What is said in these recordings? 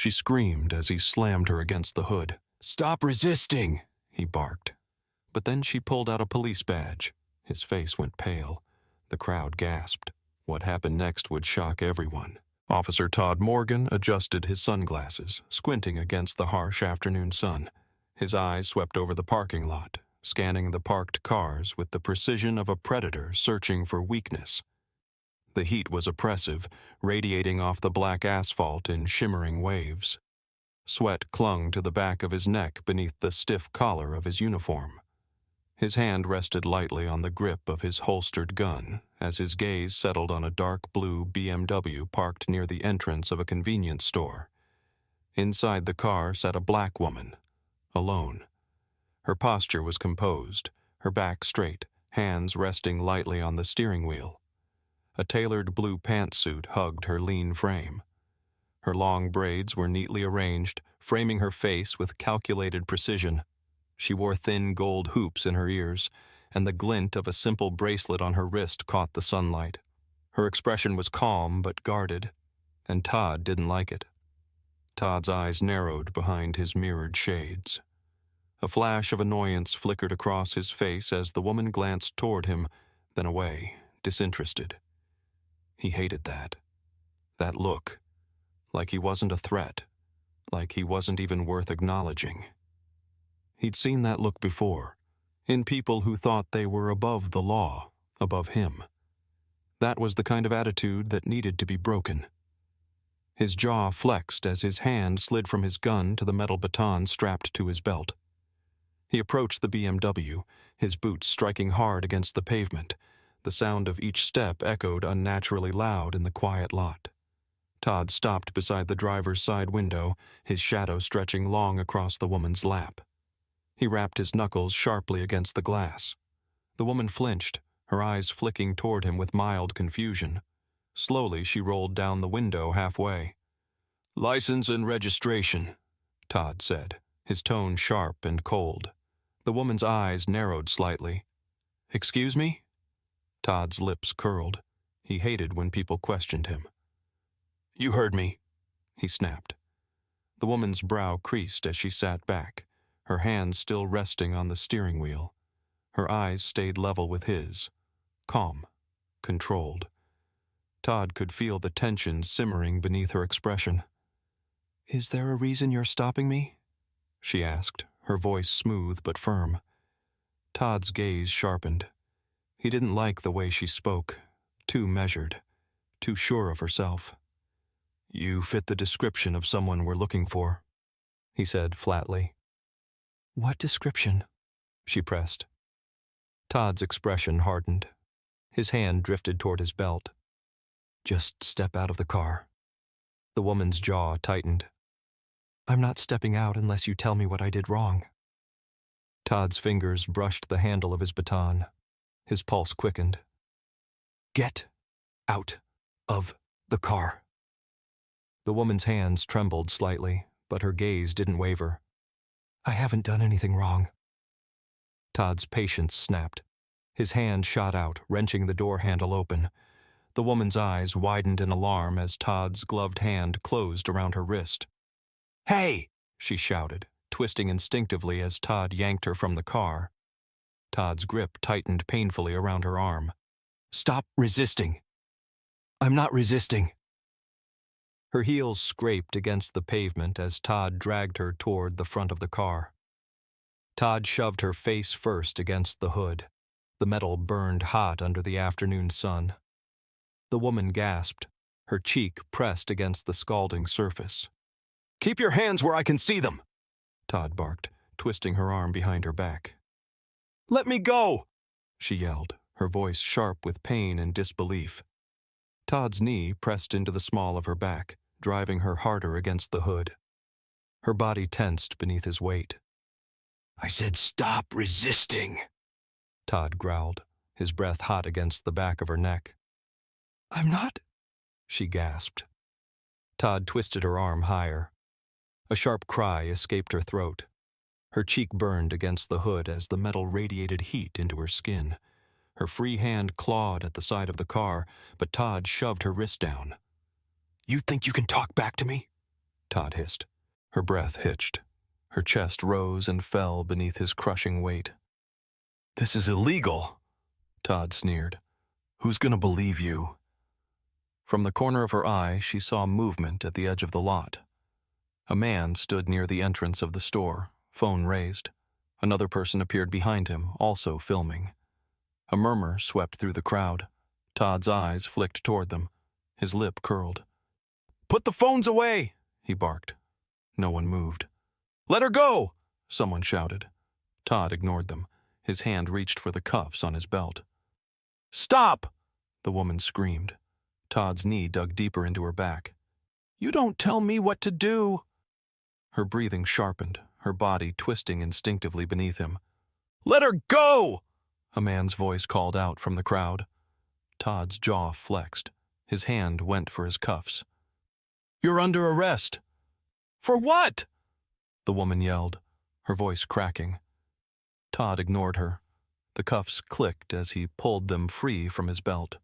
She screamed as he slammed her against the hood. "Stop resisting!" he barked. But then she pulled out a police badge. His face went pale. The crowd gasped. What happened next would shock everyone. Officer Todd Morgan adjusted his sunglasses, squinting against the harsh afternoon sun. His eyes swept over the parking lot, scanning the parked cars with the precision of a predator searching for weakness. The heat was oppressive, radiating off the black asphalt in shimmering waves. Sweat clung to the back of his neck beneath the stiff collar of his uniform. His hand rested lightly on the grip of his holstered gun as his gaze settled on a dark blue BMW parked near the entrance of a convenience store. Inside the car sat a black woman, alone. Her posture was composed, her back straight, hands resting lightly on the steering wheel. A tailored blue pantsuit hugged her lean frame. Her long braids were neatly arranged, framing her face with calculated precision. She wore thin gold hoops in her ears, and the glint of a simple bracelet on her wrist caught the sunlight. Her expression was calm but guarded, and Todd didn't like it. Todd's eyes narrowed behind his mirrored shades. A flash of annoyance flickered across his face as the woman glanced toward him, then away, disinterested. He hated that. That look. Like he wasn't a threat. Like he wasn't even worth acknowledging. He'd seen that look before, in people who thought they were above the law, above him. That was the kind of attitude that needed to be broken. His jaw flexed as his hand slid from his gun to the metal baton strapped to his belt. He approached the BMW, his boots striking hard against the pavement. The sound of each step echoed unnaturally loud in the quiet lot. Todd stopped beside the driver's side window, his shadow stretching long across the woman's lap. He rapped his knuckles sharply against the glass. The woman flinched, her eyes flicking toward him with mild confusion. Slowly, she rolled down the window halfway. "License and registration," Todd said, his tone sharp and cold. The woman's eyes narrowed slightly. "Excuse me?" Todd's lips curled. He hated when people questioned him. "You heard me," he snapped. The woman's brow creased as she sat back, her hands still resting on the steering wheel. Her eyes stayed level with his, calm, controlled. Todd could feel the tension simmering beneath her expression. "Is there a reason you're stopping me?" she asked, her voice smooth but firm. Todd's gaze sharpened. He didn't like the way she spoke, too measured, too sure of herself. "You fit the description of someone we're looking for," he said flatly. "What description?" she pressed. Todd's expression hardened. His hand drifted toward his belt. "Just step out of the car." The woman's jaw tightened. "I'm not stepping out unless you tell me what I did wrong." Todd's fingers brushed the handle of his baton. His pulse quickened. "Get out of the car." The woman's hands trembled slightly, but her gaze didn't waver. "I haven't done anything wrong." Todd's patience snapped. His hand shot out, wrenching the door handle open. The woman's eyes widened in alarm as Todd's gloved hand closed around her wrist. "Hey!" she shouted, twisting instinctively as Todd yanked her from the car. Todd's grip tightened painfully around her arm. "Stop resisting." "I'm not resisting." Her heels scraped against the pavement as Todd dragged her toward the front of the car. Todd shoved her face first against the hood. The metal burned hot under the afternoon sun. The woman gasped, her cheek pressed against the scalding surface. "Keep your hands where I can see them," Todd barked, twisting her arm behind her back. "Let me go!" she yelled, her voice sharp with pain and disbelief. Todd's knee pressed into the small of her back, driving her harder against the hood. Her body tensed beneath his weight. "I said stop resisting," Todd growled, his breath hot against the back of her neck. "I'm not," she gasped. Todd twisted her arm higher. A sharp cry escaped her throat. Her cheek burned against the hood as the metal radiated heat into her skin. Her free hand clawed at the side of the car, but Todd shoved her wrist down. "You think you can talk back to me?" Todd hissed. Her breath hitched. Her chest rose and fell beneath his crushing weight. "This is illegal," Todd sneered. "Who's gonna believe you?" From the corner of her eye, she saw movement at the edge of the lot. A man stood near the entrance of the store, phone raised. Another person appeared behind him, also filming. A murmur swept through the crowd. Todd's eyes flicked toward them. His lip curled. "Put the phones away!" he barked. No one moved. "Let her go!" someone shouted. Todd ignored them. His hand reached for the cuffs on his belt. "Stop!" the woman screamed. Todd's knee dug deeper into her back. "You don't tell me what to do!" Her breathing sharpened, her body twisting instinctively beneath him. "Let her go!" a man's voice called out from the crowd. Todd's jaw flexed. His hand went for his cuffs. "You're under arrest." "For what?" the woman yelled, her voice cracking. Todd ignored her. The cuffs clicked as he pulled them free from his belt.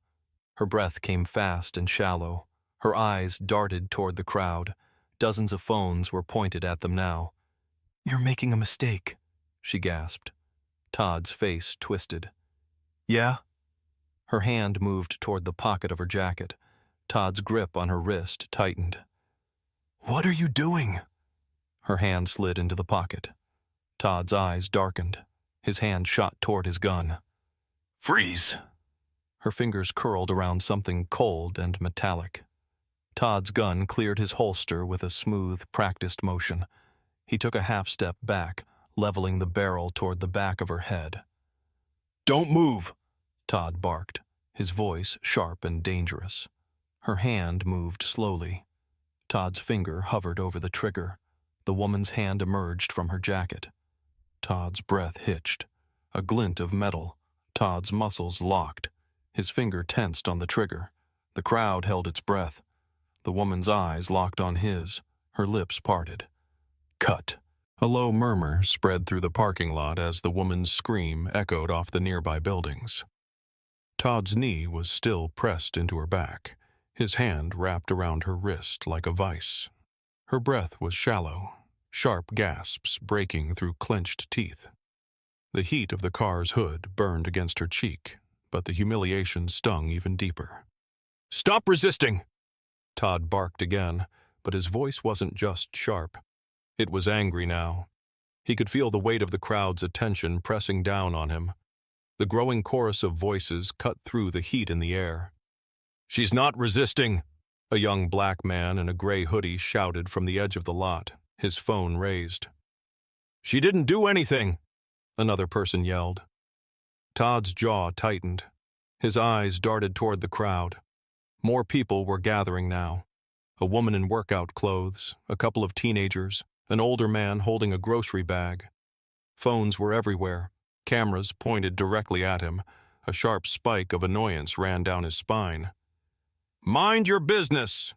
Her breath came fast and shallow. Her eyes darted toward the crowd. Dozens of phones were pointed at them now. "You're making a mistake," she gasped. Todd's face twisted. "Yeah?" Her hand moved toward the pocket of her jacket. Todd's grip on her wrist tightened. "What are you doing?" Her hand slid into the pocket. Todd's eyes darkened. His hand shot toward his gun. "Freeze!" Her fingers curled around something cold and metallic. Todd's gun cleared his holster with a smooth, practiced motion. He took a half-step back, leveling the barrel toward the back of her head. "Don't move!" Todd barked, his voice sharp and dangerous. Her hand moved slowly. Todd's finger hovered over the trigger. The woman's hand emerged from her jacket. Todd's breath hitched. A glint of metal. Todd's muscles locked. His finger tensed on the trigger. The crowd held its breath. The woman's eyes locked on his. Her lips parted. "Cut." A low murmur spread through the parking lot as the woman's scream echoed off the nearby buildings. Todd's knee was still pressed into her back, his hand wrapped around her wrist like a vice. Her breath was shallow, sharp gasps breaking through clenched teeth. The heat of the car's hood burned against her cheek, but the humiliation stung even deeper. "Stop resisting!" Todd barked again, but his voice wasn't just sharp. It was angry now. He could feel the weight of the crowd's attention pressing down on him. The growing chorus of voices cut through the heat in the air. "She's not resisting!" A young black man in a gray hoodie shouted from the edge of the lot, his phone raised. "She didn't do anything!" another person yelled. Todd's jaw tightened. His eyes darted toward the crowd. More people were gathering now. A woman in workout clothes, a couple of teenagers, an older man holding a grocery bag. Phones were everywhere, cameras pointed directly at him. A sharp spike of annoyance ran down his spine. "Mind your business!"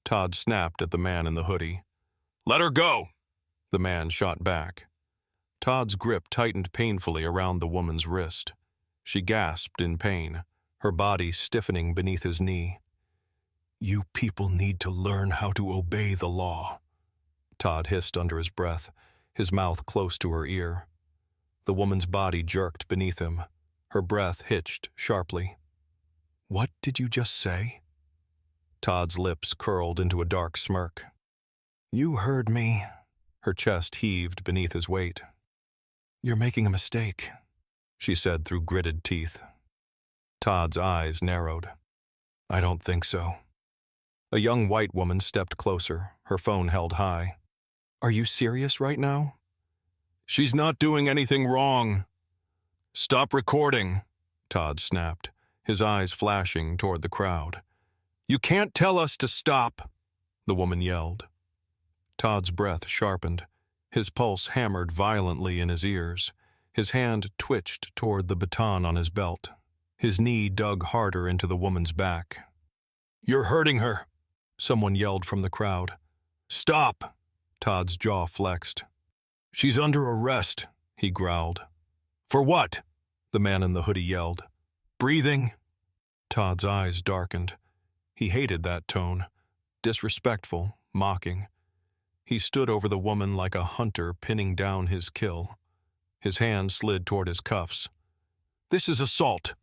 Todd snapped at the man in the hoodie. "Let her go!" the man shot back. Todd's grip tightened painfully around the woman's wrist. She gasped in pain, her body stiffening beneath his knee. "You people need to learn how to obey the law," Todd hissed under his breath, his mouth close to her ear. The woman's body jerked beneath him. Her breath hitched sharply. "What did you just say?" Todd's lips curled into a dark smirk. "You heard me." Her chest heaved beneath his weight. "You're making a mistake," she said through gritted teeth. Todd's eyes narrowed. "I don't think so." A young white woman stepped closer, her phone held high. "Are you serious right now?" "She's not doing anything wrong." "Stop recording," Todd snapped, his eyes flashing toward the crowd. "You can't tell us to stop," the woman yelled. Todd's breath sharpened. His pulse hammered violently in his ears. His hand twitched toward the baton on his belt. His knee dug harder into the woman's back. "You're hurting her," someone yelled from the crowd. "Stop!" Todd's jaw flexed. "She's under arrest," he growled. "For what?" the man in the hoodie yelled. "Breathing?" Todd's eyes darkened. He hated that tone. Disrespectful, mocking. He stood over the woman like a hunter pinning down his kill. His hand slid toward his cuffs. "This is assault!"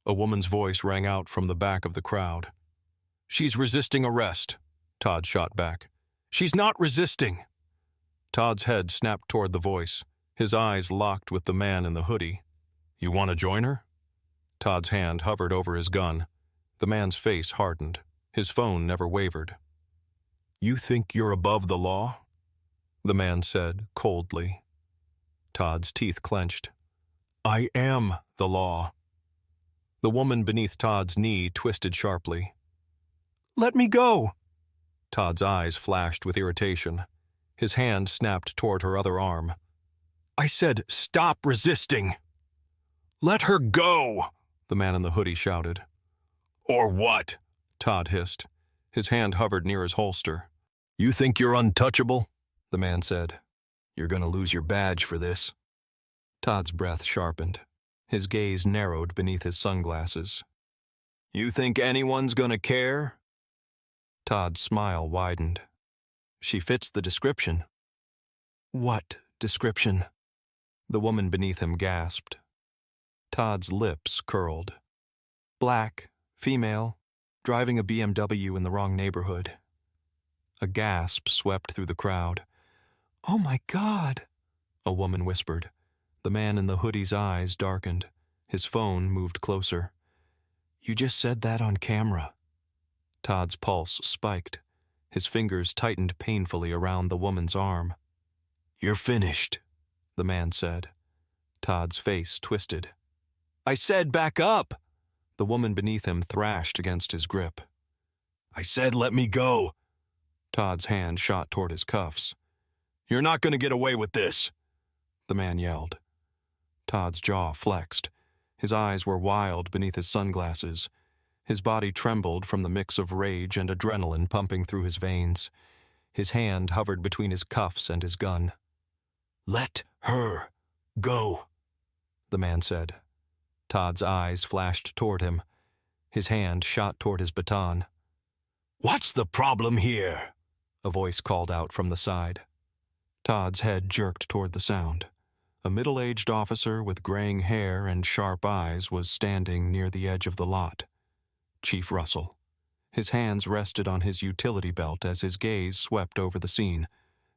A woman's voice rang out from the back of the crowd. "She's resisting arrest," Todd shot back. "She's not resisting!" Todd's head snapped toward the voice, his eyes locked with the man in the hoodie. "You want to join her?" Todd's hand hovered over his gun. The man's face hardened. His phone never wavered. "You think you're above the law?" the man said coldly. Todd's teeth clenched. "I am the law." The woman beneath Todd's knee twisted sharply. "Let me go!" Todd's eyes flashed with irritation. His hand snapped toward her other arm. "I said, stop resisting!" "Let her go!" the man in the hoodie shouted. "Or what?" Todd hissed. His hand hovered near his holster. "You think you're untouchable?" the man said. "You're going to lose your badge for this." Todd's breath sharpened. His gaze narrowed beneath his sunglasses. "You think anyone's going to care?" Todd's smile widened. "She fits the description." "What description?" the woman beneath him gasped. Todd's lips curled. "Black, female, driving a BMW in the wrong neighborhood." A gasp swept through the crowd. "Oh my God," a woman whispered. The man in the hoodie's eyes darkened. His phone moved closer. "You just said that on camera." Todd's pulse spiked. His fingers tightened painfully around the woman's arm. "You're finished," the man said. Todd's face twisted. "I said back up!" The woman beneath him thrashed against his grip. "I said let me go!" Todd's hand shot toward his cuffs. "You're not going to get away with this!" the man yelled. Todd's jaw flexed. His eyes were wild beneath his sunglasses. His body trembled from the mix of rage and adrenaline pumping through his veins. His hand hovered between his cuffs and his gun. "Let her go," the man said. Todd's eyes flashed toward him. His hand shot toward his baton. "What's the problem here?" a voice called out from the side. Todd's head jerked toward the sound. A middle-aged officer with graying hair and sharp eyes was standing near the edge of the lot. Chief Russell. His hands rested on his utility belt as his gaze swept over the scene.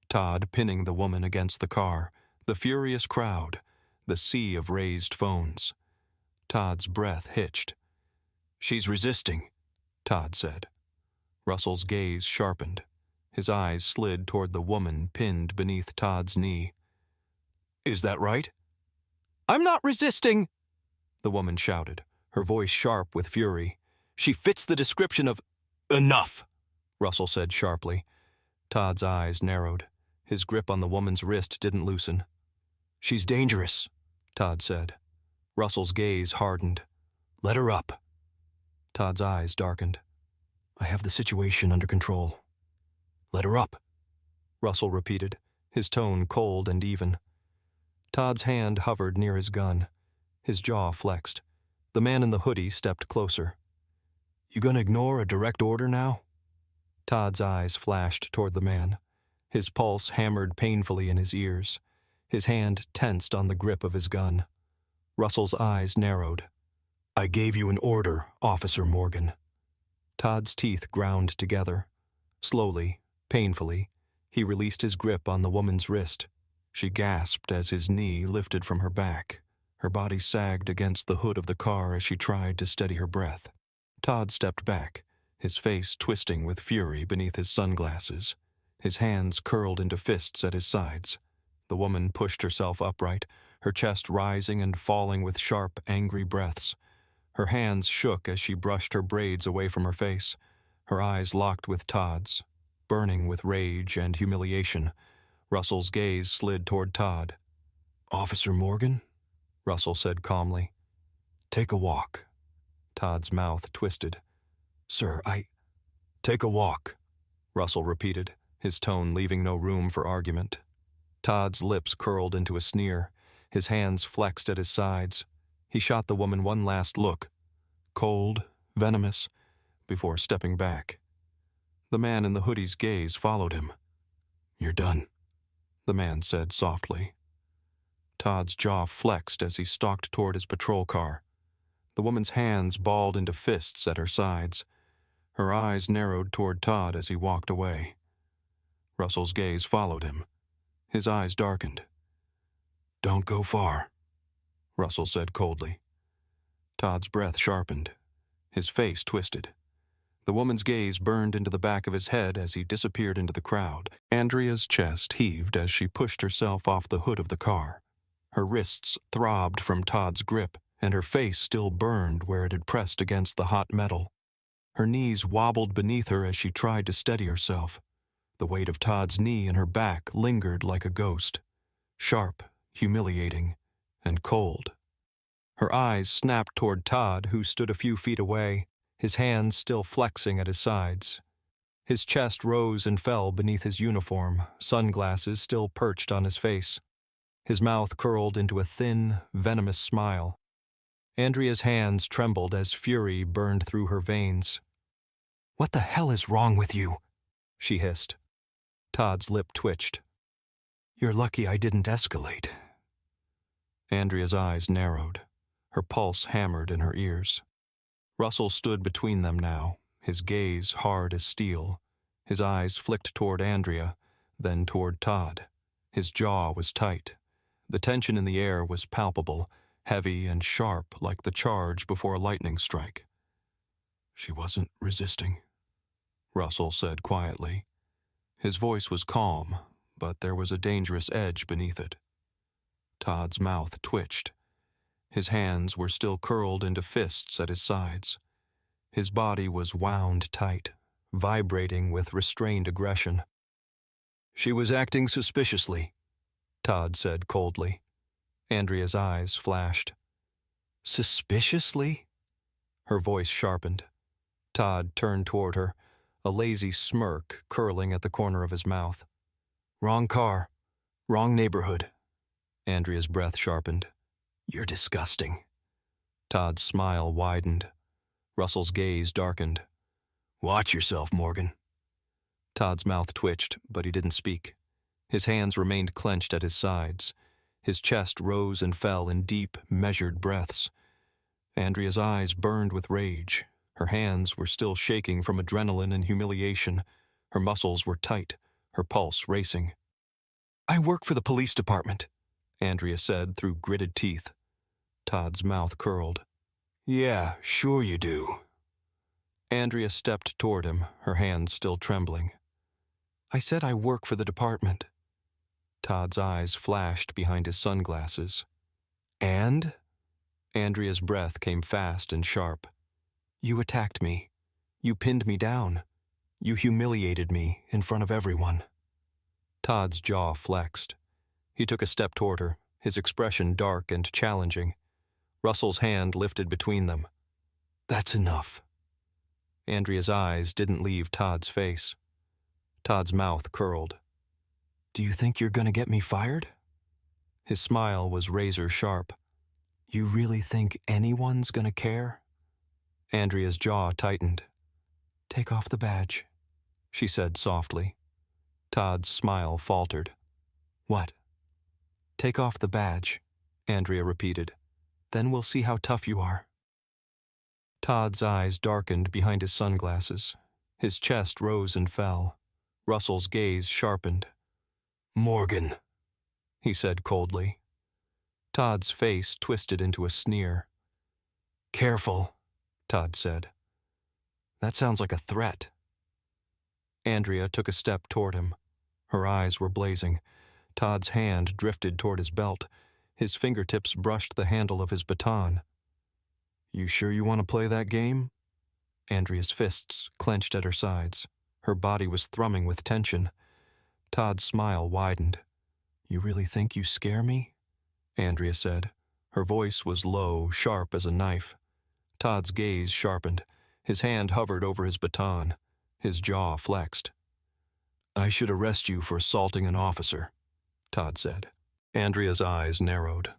Todd pinning the woman against the car, the furious crowd, the sea of raised phones. Todd's breath hitched. "She's resisting," Todd said. Russell's gaze sharpened. His eyes slid toward the woman pinned beneath Todd's knee. "Is that right?" "I'm not resisting," the woman shouted, her voice sharp with fury. "She fits the description of—" "Enough," Russell said sharply. Todd's eyes narrowed. His grip on the woman's wrist didn't loosen. "She's dangerous," Todd said. Russell's gaze hardened. "Let her up." Todd's eyes darkened. "I have the situation under control." "Let her up," Russell repeated, his tone cold and even. Todd's hand hovered near his gun. His jaw flexed. The man in the hoodie stepped closer. "You gonna ignore a direct order now?" Todd's eyes flashed toward the man. His pulse hammered painfully in his ears. His hand tensed on the grip of his gun. Russell's eyes narrowed. "I gave you an order, Officer Morgan." Todd's teeth ground together. Slowly, painfully, he released his grip on the woman's wrist. She gasped as his knee lifted from her back. Her body sagged against the hood of the car as she tried to steady her breath. Todd stepped back, his face twisting with fury beneath his sunglasses. His hands curled into fists at his sides. The woman pushed herself upright, her chest rising and falling with sharp, angry breaths. Her hands shook as she brushed her braids away from her face. Her eyes locked with Todd's, burning with rage and humiliation. Russell's gaze slid toward Todd. "Officer Morgan?" Russell said calmly. "Take a walk." Todd's mouth twisted. "Sir, Take a walk," Russell repeated, his tone leaving no room for argument. Todd's lips curled into a sneer. His hands flexed at his sides. He shot the woman one last look, cold, venomous, before stepping back. The man in the hoodie's gaze followed him. you're done," the man said softly. Todd's jaw flexed as he stalked toward his patrol car. The woman's hands balled into fists at her sides. Her eyes narrowed toward Todd as he walked away. Russell's gaze followed him. His eyes darkened. "Don't go far," Russell said coldly. Todd's breath sharpened. His face twisted. The woman's gaze burned into the back of his head as he disappeared into the crowd. Andrea's chest heaved as she pushed herself off the hood of the car. Her wrists throbbed from Todd's grip, and her face still burned where it had pressed against the hot metal. Her knees wobbled beneath her as she tried to steady herself. The weight of Todd's knee in her back lingered like a ghost, sharp, humiliating, and cold. Her eyes snapped toward Todd, who stood a few feet away, his hands still flexing at his sides. His chest rose and fell beneath his uniform, sunglasses still perched on his face. His mouth curled into a thin, venomous smile. Andrea's hands trembled as fury burned through her veins. "What the hell is wrong with you?" she hissed. Todd's lip twitched. "You're lucky I didn't escalate." Andrea's eyes narrowed. Her pulse hammered in her ears. Russell stood between them now, his gaze hard as steel. His eyes flicked toward Andrea, then toward Todd. His jaw was tight. The tension in the air was palpable, heavy and sharp like the charge before a lightning strike. "She wasn't resisting," Russell said quietly. His voice was calm, but there was a dangerous edge beneath it. Todd's mouth twitched. His hands were still curled into fists at his sides. His body was wound tight, vibrating with restrained aggression. "She was acting suspiciously," Todd said coldly. Andrea's eyes flashed. "Suspiciously?" Her voice sharpened. Todd turned toward her, a lazy smirk curling at the corner of his mouth. "Wrong car. Wrong neighborhood." Andrea's breath sharpened. "You're disgusting." Todd's smile widened. Russell's gaze darkened. "Watch yourself, Morgan." Todd's mouth twitched, but he didn't speak. His hands remained clenched at his sides. His chest rose and fell in deep, measured breaths. Andrea's eyes burned with rage. Her hands were still shaking from adrenaline and humiliation. Her muscles were tight, her pulse racing. "I work for the police department," Andrea said through gritted teeth. Todd's mouth curled. "Yeah, sure you do." Andrea stepped toward him, her hands still trembling. "I said I work for the department." Todd's eyes flashed behind his sunglasses. "And?" Andrea's breath came fast and sharp. "You attacked me. You pinned me down. You humiliated me in front of everyone." Todd's jaw flexed. He took a step toward her, his expression dark and challenging. Russell's hand lifted between them. "That's enough." Andrea's eyes didn't leave Todd's face. Todd's mouth curled. "Do you think you're going to get me fired?" His smile was razor sharp. "You really think anyone's going to care?" Andrea's jaw tightened. "Take off the badge," she said softly. Todd's smile faltered. "What?" "Take off the badge," Andrea repeated. "Then we'll see how tough you are." Todd's eyes darkened behind his sunglasses. His chest rose and fell. Russell's gaze sharpened. "Morgan," he said coldly. Todd's face twisted into a sneer. "Careful," Todd said. "That sounds like a threat." Andrea took a step toward him. Her eyes were blazing. Todd's hand drifted toward his belt. His fingertips brushed the handle of his baton. "You sure you want to play that game?" Andrea's fists clenched at her sides. Her body was thrumming with tension. Todd's smile widened. "You really think you scare me?" Andrea said. Her voice was low, sharp as a knife. Todd's gaze sharpened. His hand hovered over his baton. His jaw flexed. "I should arrest you for assaulting an officer," Todd said. Andrea's eyes narrowed.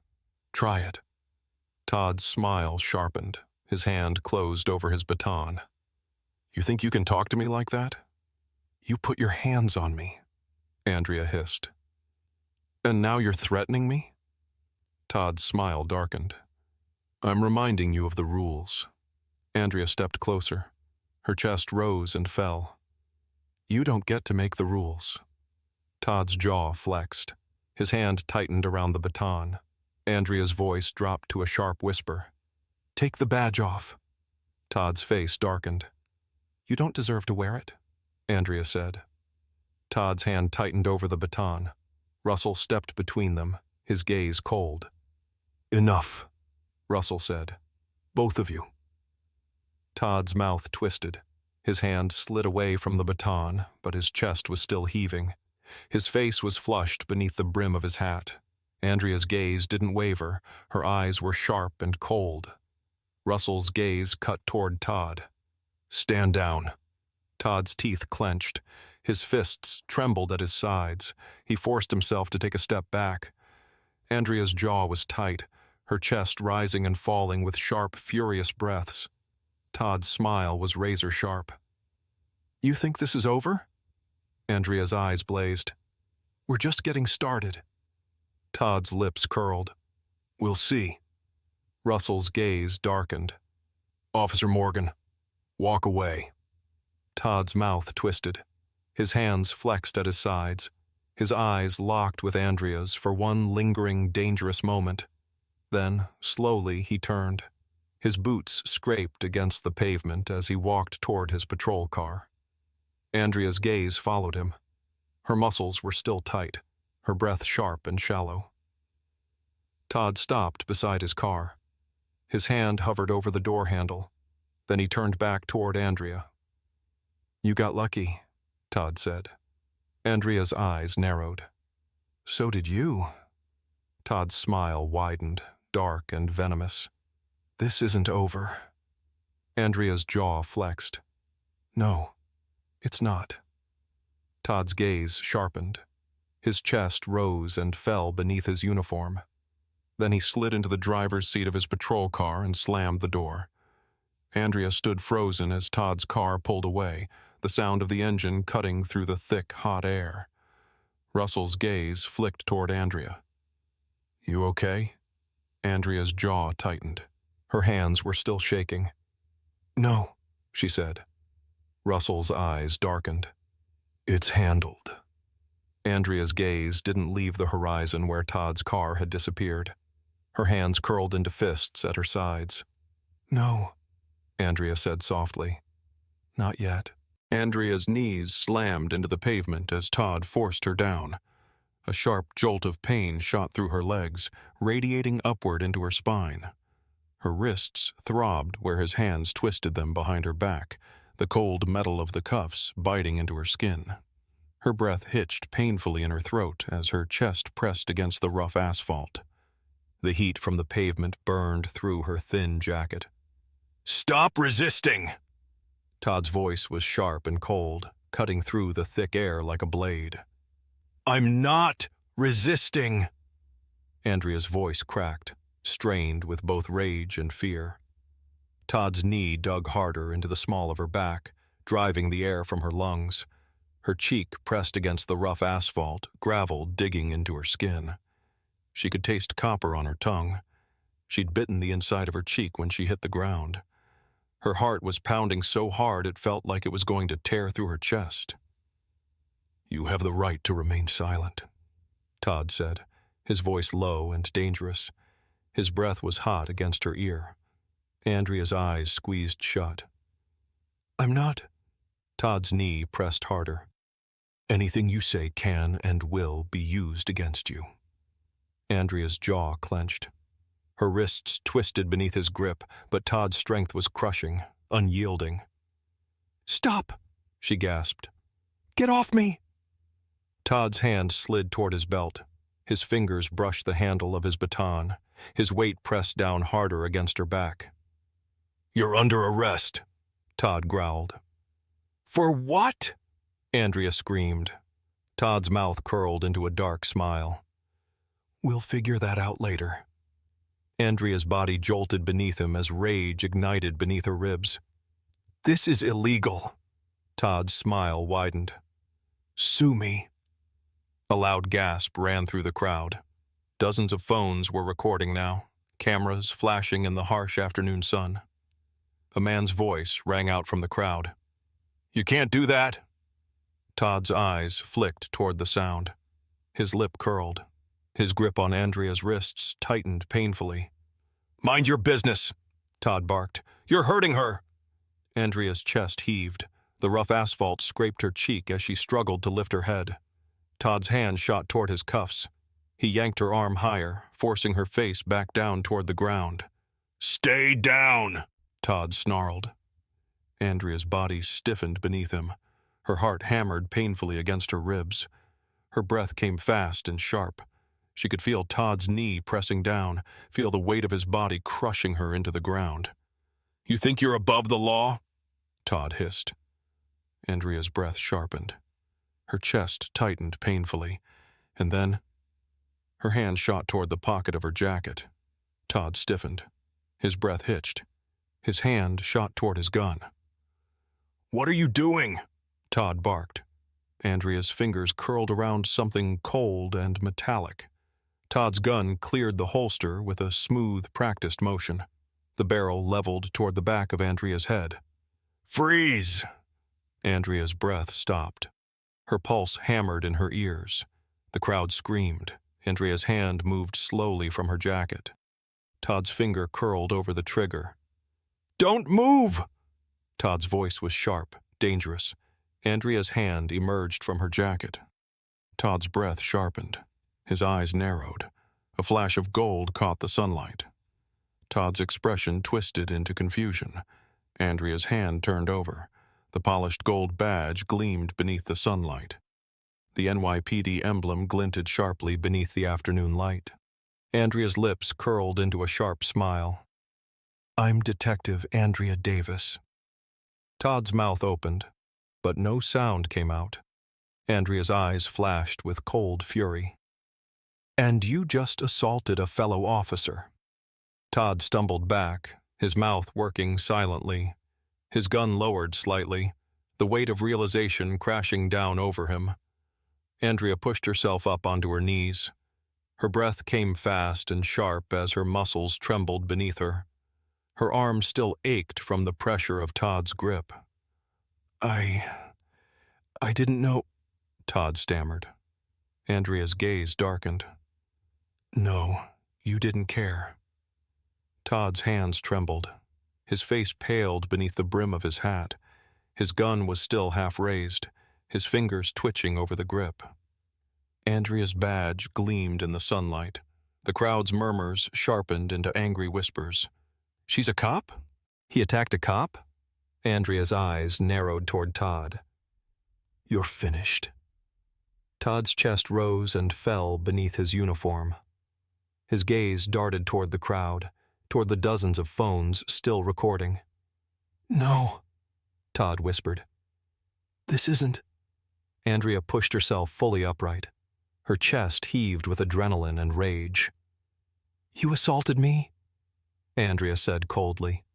"Try it." Todd's smile sharpened. His hand closed over his baton. "You think you can talk to me like that?" "You put your hands on me." Andrea hissed. And now you're threatening me? Todd's smile darkened. I'm reminding you of the rules. Andrea stepped closer. Her chest rose and fell. You don't get to make the rules. Todd's jaw flexed. His hand tightened around the baton. Andrea's voice dropped to a sharp whisper. Take the badge off. Todd's face darkened. You don't deserve to wear it, Andrea said. Todd's hand tightened over the baton. Russell stepped between them, his gaze cold. Enough, Russell said. Both of you. Todd's mouth twisted. His hand slid away from the baton, but his chest was still heaving. His face was flushed beneath the brim of his hat. Andrea's gaze didn't waver. Her eyes were sharp and cold. Russell's gaze cut toward Todd. Stand down. Todd's teeth clenched. His fists trembled at his sides. He forced himself to take a step back. Andrea's jaw was tight, her chest rising and falling with sharp, furious breaths. Todd's smile was razor-sharp. You think this is over? Andrea's eyes blazed. We're just getting started. Todd's lips curled. We'll see. Russell's gaze darkened. Officer Morgan, walk away. Todd's mouth twisted. His hands flexed at his sides. His eyes locked with Andrea's for one lingering, dangerous moment. Then, slowly, he turned. His boots scraped against the pavement as he walked toward his patrol car. Andrea's gaze followed him. Her muscles were still tight, her breath sharp and shallow. Todd stopped beside his car. His hand hovered over the door handle. Then he turned back toward Andrea. You got lucky, Todd said. Andrea's eyes narrowed. So did you. Todd's smile widened, dark and venomous. This isn't over. Andrea's jaw flexed. No, it's not. Todd's gaze sharpened. His chest rose and fell beneath his uniform. Then he slid into the driver's seat of his patrol car and slammed the door. Andrea stood frozen as Todd's car pulled away, the sound of the engine cutting through the thick, hot air. Russell's gaze flicked toward Andrea. You okay? Andrea's jaw tightened. Her hands were still shaking. No, she said. Russell's eyes darkened. It's handled. Andrea's gaze didn't leave the horizon where Todd's car had disappeared. Her hands curled into fists at her sides. No, Andrea said softly. Not yet. Andrea's knees slammed into the pavement as Todd forced her down. A sharp jolt of pain shot through her legs, radiating upward into her spine. Her wrists throbbed where his hands twisted them behind her back, the cold metal of the cuffs biting into her skin. Her breath hitched painfully in her throat as her chest pressed against the rough asphalt. The heat from the pavement burned through her thin jacket. Stop resisting! Todd's voice was sharp and cold, cutting through the thick air like a blade. I'm not resisting! Andrea's voice cracked, strained with both rage and fear. Todd's knee dug harder into the small of her back, driving the air from her lungs. Her cheek pressed against the rough asphalt, gravel digging into her skin. She could taste copper on her tongue. She'd bitten the inside of her cheek when she hit the ground. Her heart was pounding so hard it felt like it was going to tear through her chest. You have the right to remain silent, Todd said, his voice low and dangerous. His breath was hot against her ear. Andrea's eyes squeezed shut. I'm not. Todd's knee pressed harder. Anything you say can and will be used against you. Andrea's jaw clenched. Her wrists twisted beneath his grip, but Todd's strength was crushing, unyielding. Stop, she gasped. Get off me! Todd's hand slid toward his belt. His fingers brushed the handle of his baton. His weight pressed down harder against her back. You're under arrest, Todd growled. For what? Andrea screamed. Todd's mouth curled into a dark smile. We'll figure that out later. Andrea's body jolted beneath him as rage ignited beneath her ribs. This is illegal. Todd's smile widened. Sue me. A loud gasp ran through the crowd. Dozens of phones were recording now, cameras flashing in the harsh afternoon sun. A man's voice rang out from the crowd. "You can't do that!" Todd's eyes flicked toward the sound. His lip curled. His grip on Andrea's wrists tightened painfully. "Mind your business!" Todd barked. "You're hurting her!" Andrea's chest heaved. The rough asphalt scraped her cheek as she struggled to lift her head. Todd's hand shot toward his cuffs. He yanked her arm higher, forcing her face back down toward the ground. "Stay down!" Todd snarled. Andrea's body stiffened beneath him. Her heart hammered painfully against her ribs. Her breath came fast and sharp. She could feel Todd's knee pressing down, feel the weight of his body crushing her into the ground. "You think you're above the law?" Todd hissed. Andrea's breath sharpened. Her chest tightened painfully, and then her hand shot toward the pocket of her jacket. Todd stiffened. His breath hitched. His hand shot toward his gun. "What are you doing?" Todd barked. Andrea's fingers curled around something cold and metallic. Todd's gun cleared the holster with a smooth, practiced motion. The barrel leveled toward the back of Andrea's head. "Freeze!" Andrea's breath stopped. Her pulse hammered in her ears. The crowd screamed. Andrea's hand moved slowly from her jacket. Todd's finger curled over the trigger. "Don't move!" Todd's voice was sharp, dangerous. Andrea's hand emerged from her jacket. Todd's breath sharpened. His eyes narrowed. A flash of gold caught the sunlight. Todd's expression twisted into confusion. Andrea's hand turned over. The polished gold badge gleamed beneath the sunlight. The NYPD emblem glinted sharply beneath the afternoon light. Andrea's lips curled into a sharp smile. "I'm Detective Andrea Davis." Todd's mouth opened, but no sound came out. Andrea's eyes flashed with cold fury. "And you just assaulted a fellow officer." Todd stumbled back, his mouth working silently. His gun lowered slightly, the weight of realization crashing down over him. Andrea pushed herself up onto her knees. Her breath came fast and sharp as her muscles trembled beneath her. Her arms still ached from the pressure of Todd's grip. I didn't know," Todd stammered. Andrea's gaze darkened. "No, you didn't care." Todd's hands trembled. His face paled beneath the brim of his hat. His gun was still half raised, his fingers twitching over the grip. Andrea's badge gleamed in the sunlight. The crowd's murmurs sharpened into angry whispers. "She's a cop? He attacked a cop?" Andrea's eyes narrowed toward Todd. "You're finished." Todd's chest rose and fell beneath his uniform. His gaze darted toward the crowd, toward the dozens of phones still recording. "No," Todd whispered. "This isn't." Andrea pushed herself fully upright. Her chest heaved with adrenaline and rage. "You assaulted me?" Andrea said coldly.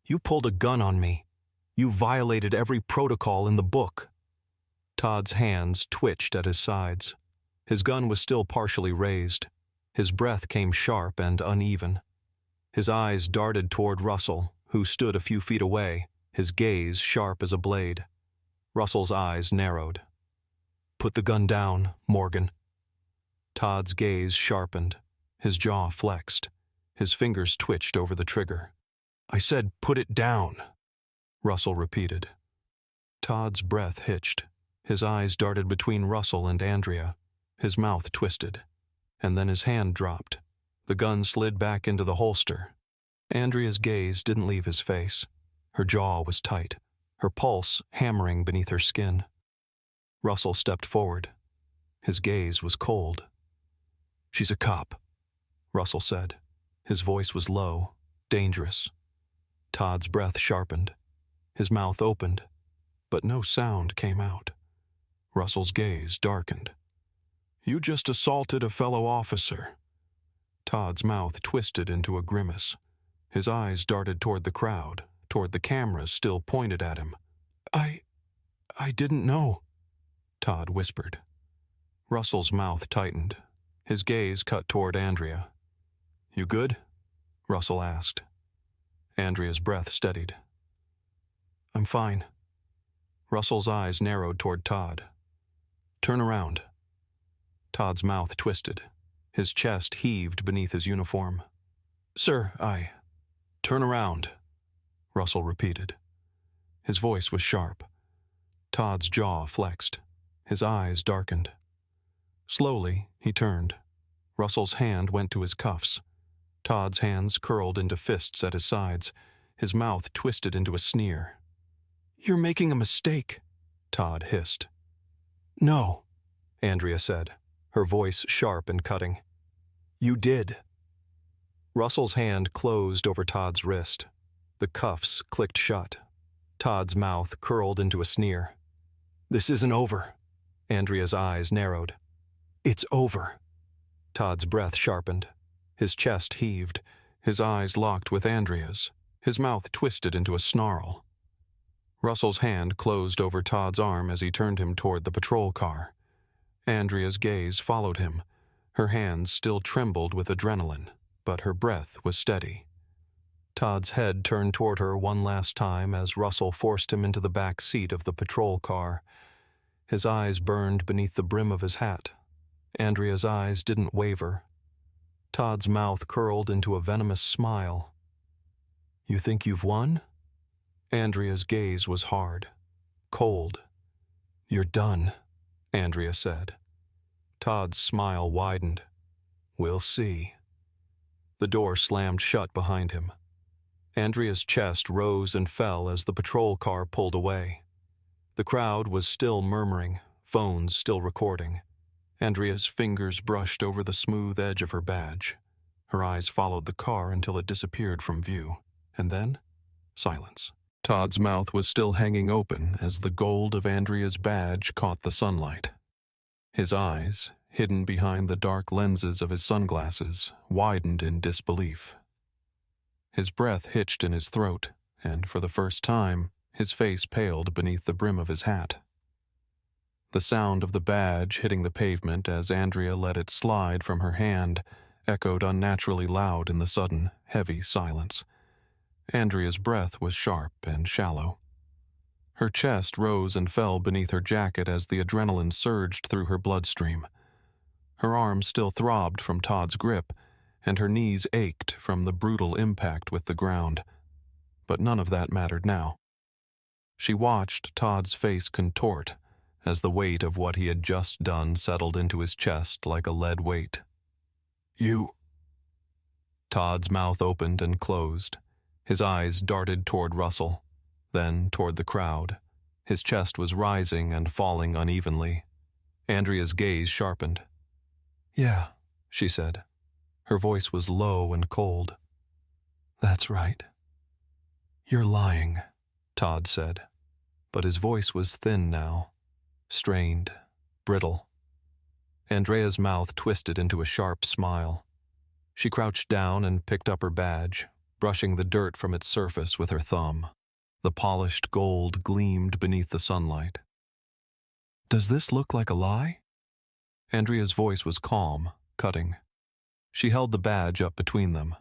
"You pulled a gun on me. You violated every protocol in the book." Todd's hands twitched at his sides. His gun was still partially raised. His breath came sharp and uneven. His eyes darted toward Russell, who stood a few feet away, his gaze sharp as a blade. Russell's eyes narrowed. "Put the gun down, Morgan." Todd's gaze sharpened. His jaw flexed. His fingers twitched over the trigger. "I said put it down," Russell repeated. Todd's breath hitched. His eyes darted between Russell and Andrea. His mouth twisted. And then his hand dropped. The gun slid back into the holster. Andrea's gaze didn't leave his face. Her jaw was tight, her pulse hammering beneath her skin. Russell stepped forward. His gaze was cold. "She's a cop," Russell said. His voice was low, dangerous. Todd's breath sharpened. His mouth opened, but no sound came out. Russell's gaze darkened. "You just assaulted a fellow officer." Todd's mouth twisted into a grimace. His eyes darted toward the crowd, toward the cameras still pointed at him. I didn't know," Todd whispered. Russell's mouth tightened. His gaze cut toward Andrea. "You good?" Russell asked. Andrea's breath steadied. "I'm fine." Russell's eyes narrowed toward Todd. "Turn around." Todd's mouth twisted. His chest heaved beneath his uniform. "Sir, I—" "Turn around," Russell repeated. His voice was sharp. Todd's jaw flexed. His eyes darkened. Slowly, he turned. Russell's hand went to his cuffs. Todd's hands curled into fists at his sides. His mouth twisted into a sneer. "You're making a mistake," Todd hissed. "No," Andrea said, her voice sharp and cutting. "You did." Russell's hand closed over Todd's wrist. The cuffs clicked shut. Todd's mouth curled into a sneer. "This isn't over." Andrea's eyes narrowed. "It's over." Todd's breath sharpened. His chest heaved. His eyes locked with Andrea's. His mouth twisted into a snarl. Russell's hand closed over Todd's arm as he turned him toward the patrol car. Andrea's gaze followed him. Her hands still trembled with adrenaline, but her breath was steady. Todd's head turned toward her one last time as Russell forced him into the back seat of the patrol car. His eyes burned beneath the brim of his hat. Andrea's eyes didn't waver. Todd's mouth curled into a venomous smile. "You think you've won?" Andrea's gaze was hard, cold. "You're done," Andrea said. Todd's smile widened. "We'll see." The door slammed shut behind him. Andrea's chest rose and fell as the patrol car pulled away. The crowd was still murmuring, phones still recording. Andrea's fingers brushed over the smooth edge of her badge. Her eyes followed the car until it disappeared from view. And then, silence. Todd's mouth was still hanging open as the gold of Andrea's badge caught the sunlight. His eyes, hidden behind the dark lenses of his sunglasses, widened in disbelief. His breath hitched in his throat, and for the first time, his face paled beneath the brim of his hat. The sound of the badge hitting the pavement as Andrea let it slide from her hand echoed unnaturally loud in the sudden, heavy silence. Andrea's breath was sharp and shallow. Her chest rose and fell beneath her jacket as the adrenaline surged through her bloodstream. Her arms still throbbed from Todd's grip, and her knees ached from the brutal impact with the ground. But none of that mattered now. She watched Todd's face contort as the weight of what he had just done settled into his chest like a lead weight. "You—" Todd's mouth opened and closed. His eyes darted toward Russell, then toward the crowd. His chest was rising and falling unevenly. Andrea's gaze sharpened. "Yeah," she said. Her voice was low and cold. "That's right." "You're lying," Todd said, but his voice was thin now, strained, brittle. Andrea's mouth twisted into a sharp smile. She crouched down and picked up her badge, brushing the dirt from its surface with her thumb. The polished gold gleamed beneath the sunlight. "Does this look like a lie?" Andrea's voice was calm, cutting. She held the badge up between them.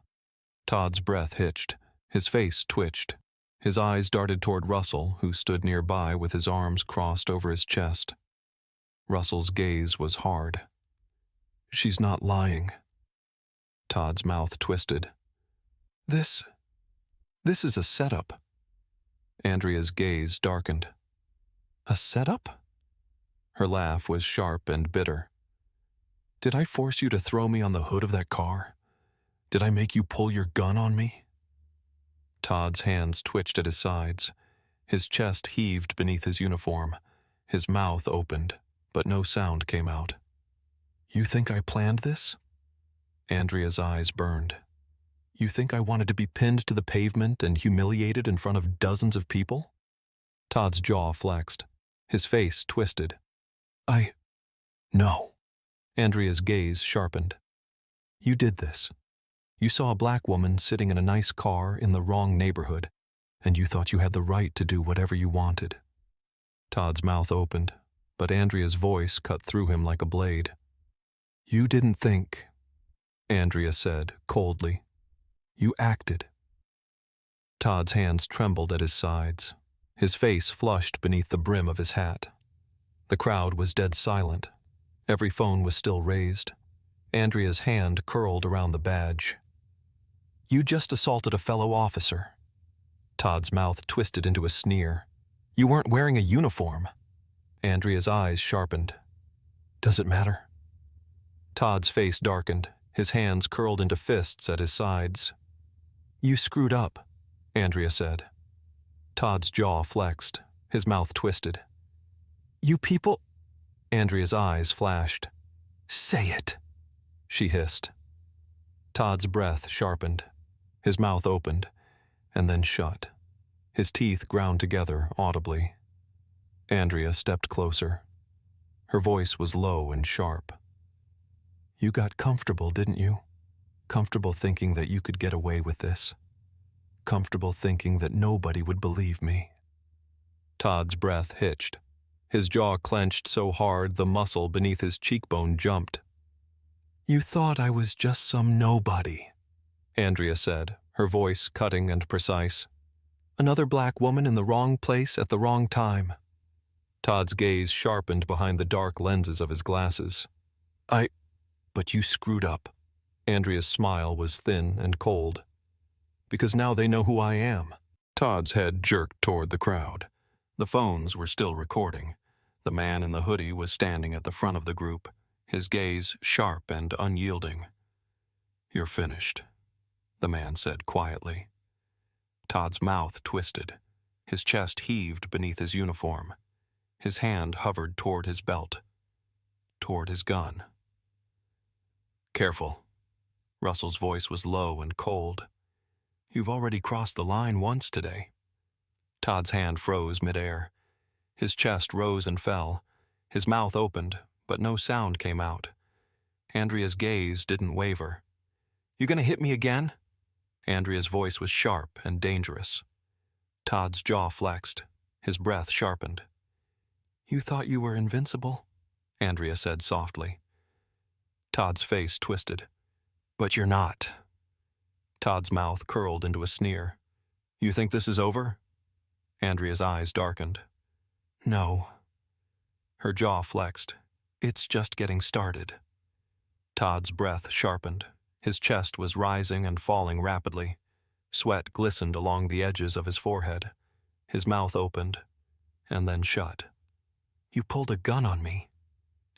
Todd's breath hitched. His face twitched. His eyes darted toward Russell, who stood nearby with his arms crossed over his chest. Russell's gaze was hard. "She's not lying." Todd's mouth twisted. This is a setup." Andrea's gaze darkened. "A setup?" Her laugh was sharp and bitter. "Did I force you to throw me on the hood of that car? Did I make you pull your gun on me?" Todd's hands twitched at his sides. His chest heaved beneath his uniform. His mouth opened, but no sound came out. "You think I planned this?" Andrea's eyes burned. "You think I wanted to be pinned to the pavement and humiliated in front of dozens of people?" Todd's jaw flexed. His face twisted. No." Andrea's gaze sharpened. "You did this. You saw a black woman sitting in a nice car in the wrong neighborhood, and you thought you had the right to do whatever you wanted." Todd's mouth opened. but Andrea's voice cut through him like a blade. "You didn't think," Andrea said coldly. "You acted." Todd's hands trembled at his sides. His face flushed beneath the brim of his hat. The crowd was dead silent. Every phone was still raised. Andrea's hand curled around the badge. "You just assaulted a fellow officer." Todd's mouth twisted into a sneer. "You weren't wearing a uniform." Andrea's eyes sharpened. "Does it matter?" Todd's face darkened. His hands curled into fists at his sides. "You screwed up," Andrea said. Todd's jaw flexed. His mouth twisted. "You people—" Andrea's eyes flashed. "Say it," she hissed. Todd's breath sharpened. His mouth opened, and then shut. His teeth ground together audibly. Andrea stepped closer. Her voice was low and sharp. "You got comfortable, didn't you? Comfortable thinking that you could get away with this. Comfortable thinking that nobody would believe me." Todd's breath hitched. His jaw clenched so hard the muscle beneath his cheekbone jumped. "You thought I was just some nobody," Andrea said, her voice cutting and precise. "Another black woman in the wrong place at the wrong time." Todd's gaze sharpened behind the dark lenses of his glasses. But you screwed up." Andrea's smile was thin and cold. "Because now they know who I am." Todd's head jerked toward the crowd. The phones were still recording. The man in the hoodie was standing at the front of the group, his gaze sharp and unyielding. "You're finished," the man said quietly. Todd's mouth twisted. His chest heaved beneath his uniform. His hand hovered toward his belt, toward his gun. "Careful." Russell's voice was low and cold. "You've already crossed the line once today." Todd's hand froze midair. His chest rose and fell. His mouth opened, but no sound came out. Andrea's gaze didn't waver. "You gonna hit me again?" Andrea's voice was sharp and dangerous. Todd's jaw flexed. His breath sharpened. "You thought you were invincible?" Andrea said softly. Todd's face twisted. "But you're not." Todd's mouth curled into a sneer. "You think this is over?" Andrea's eyes darkened. "No." Her jaw flexed. "It's just getting started." Todd's breath sharpened. His chest was rising and falling rapidly. Sweat glistened along the edges of his forehead. His mouth opened, and then shut. "You pulled a gun on me,"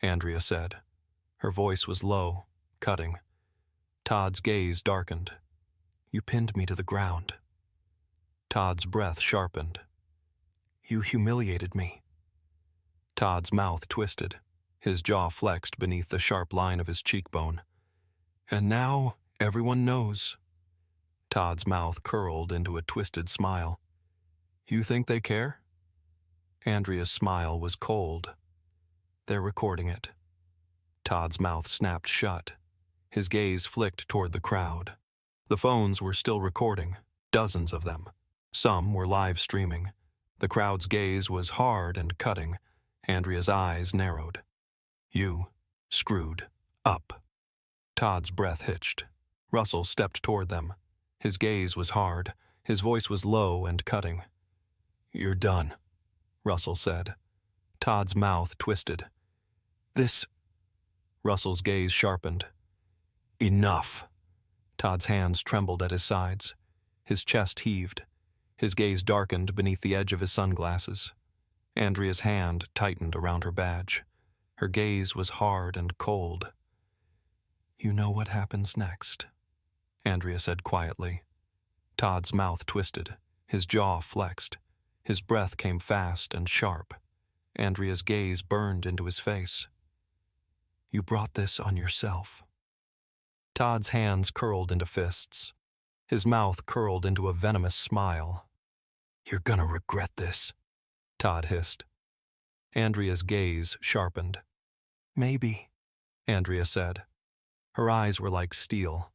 Andrea said. Her voice was low, cutting. Todd's gaze darkened. "You pinned me to the ground." Todd's breath sharpened. "You humiliated me." Todd's mouth twisted. His jaw flexed beneath the sharp line of his cheekbone. "And now everyone knows." Todd's mouth curled into a twisted smile. "You think they care?" Andrea's smile was cold. "They're recording it." Todd's mouth snapped shut. His gaze flicked toward the crowd. The phones were still recording, dozens of them. Some were live streaming. The crowd's gaze was hard and cutting. Andrea's eyes narrowed. "You screwed up." Todd's breath hitched. Russell stepped toward them. His gaze was hard. His voice was low and cutting. "You're done," Russell said. Todd's mouth twisted. "This—" Russell's gaze sharpened. "Enough." Todd's hands trembled at his sides. His chest heaved. His gaze darkened beneath the edge of his sunglasses. Andrea's hand tightened around her badge. Her gaze was hard and cold. "You know what happens next," Andrea said quietly. Todd's mouth twisted. His jaw flexed. His breath came fast and sharp. Andrea's gaze burned into his face. "You brought this on yourself." Todd's hands curled into fists. His mouth curled into a venomous smile. "You're gonna regret this," Todd hissed. Andrea's gaze sharpened. "Maybe," Andrea said. Her eyes were like steel.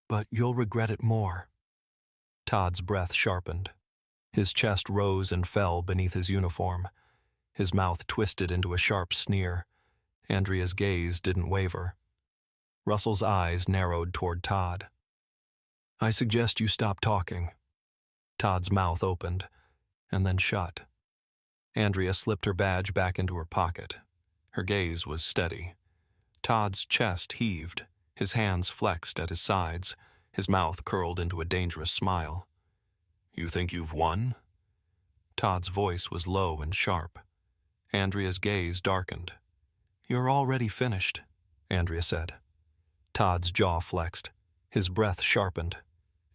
"But you'll regret it more." Todd's breath sharpened. His chest rose and fell beneath his uniform. His mouth twisted into a sharp sneer. Andrea's gaze didn't waver. Russell's eyes narrowed toward Todd. "I suggest you stop talking." Todd's mouth opened, and then shut. Andrea slipped her badge back into her pocket. Her gaze was steady. Todd's chest heaved, his hands flexed at his sides, his mouth curled into a dangerous smile. "You think you've won?" Todd's voice was low and sharp. Andrea's gaze darkened. "You're already finished," Andrea said. Todd's jaw flexed. His breath sharpened.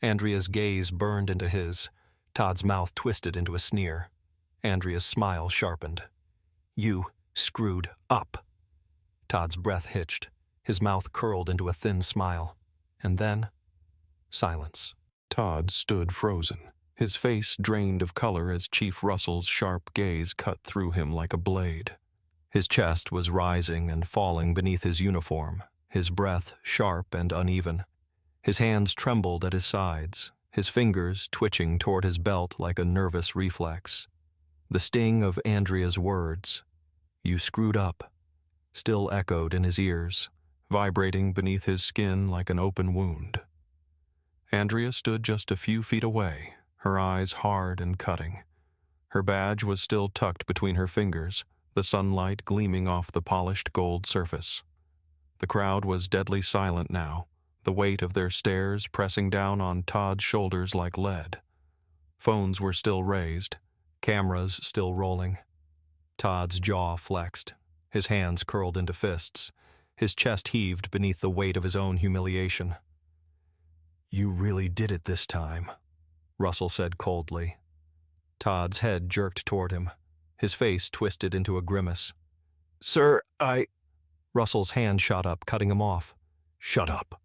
Andrea's gaze burned into his. Todd's mouth twisted into a sneer. Andrea's smile sharpened. "You screwed up." Todd's breath hitched. His mouth curled into a thin smile. And then, silence. Todd stood frozen, his face drained of color as Chief Russell's sharp gaze cut through him like a blade. His chest was rising and falling beneath his uniform, his breath sharp and uneven. His hands trembled at his sides, his fingers twitching toward his belt like a nervous reflex. The sting of Andrea's words, "You screwed up," still echoed in his ears, vibrating beneath his skin like an open wound. Andrea stood just a few feet away, her eyes hard and cutting. Her badge was still tucked between her fingers, the sunlight gleaming off the polished gold surface. The crowd was deadly silent now, the weight of their stares pressing down on Todd's shoulders like lead. Phones were still raised, cameras still rolling. Todd's jaw flexed, his hands curled into fists, his chest heaved beneath the weight of his own humiliation. "You really did it this time," Russell said coldly. Todd's head jerked toward him, his face twisted into a grimace. "Sir, Russell's hand shot up, cutting him off. "Shut up."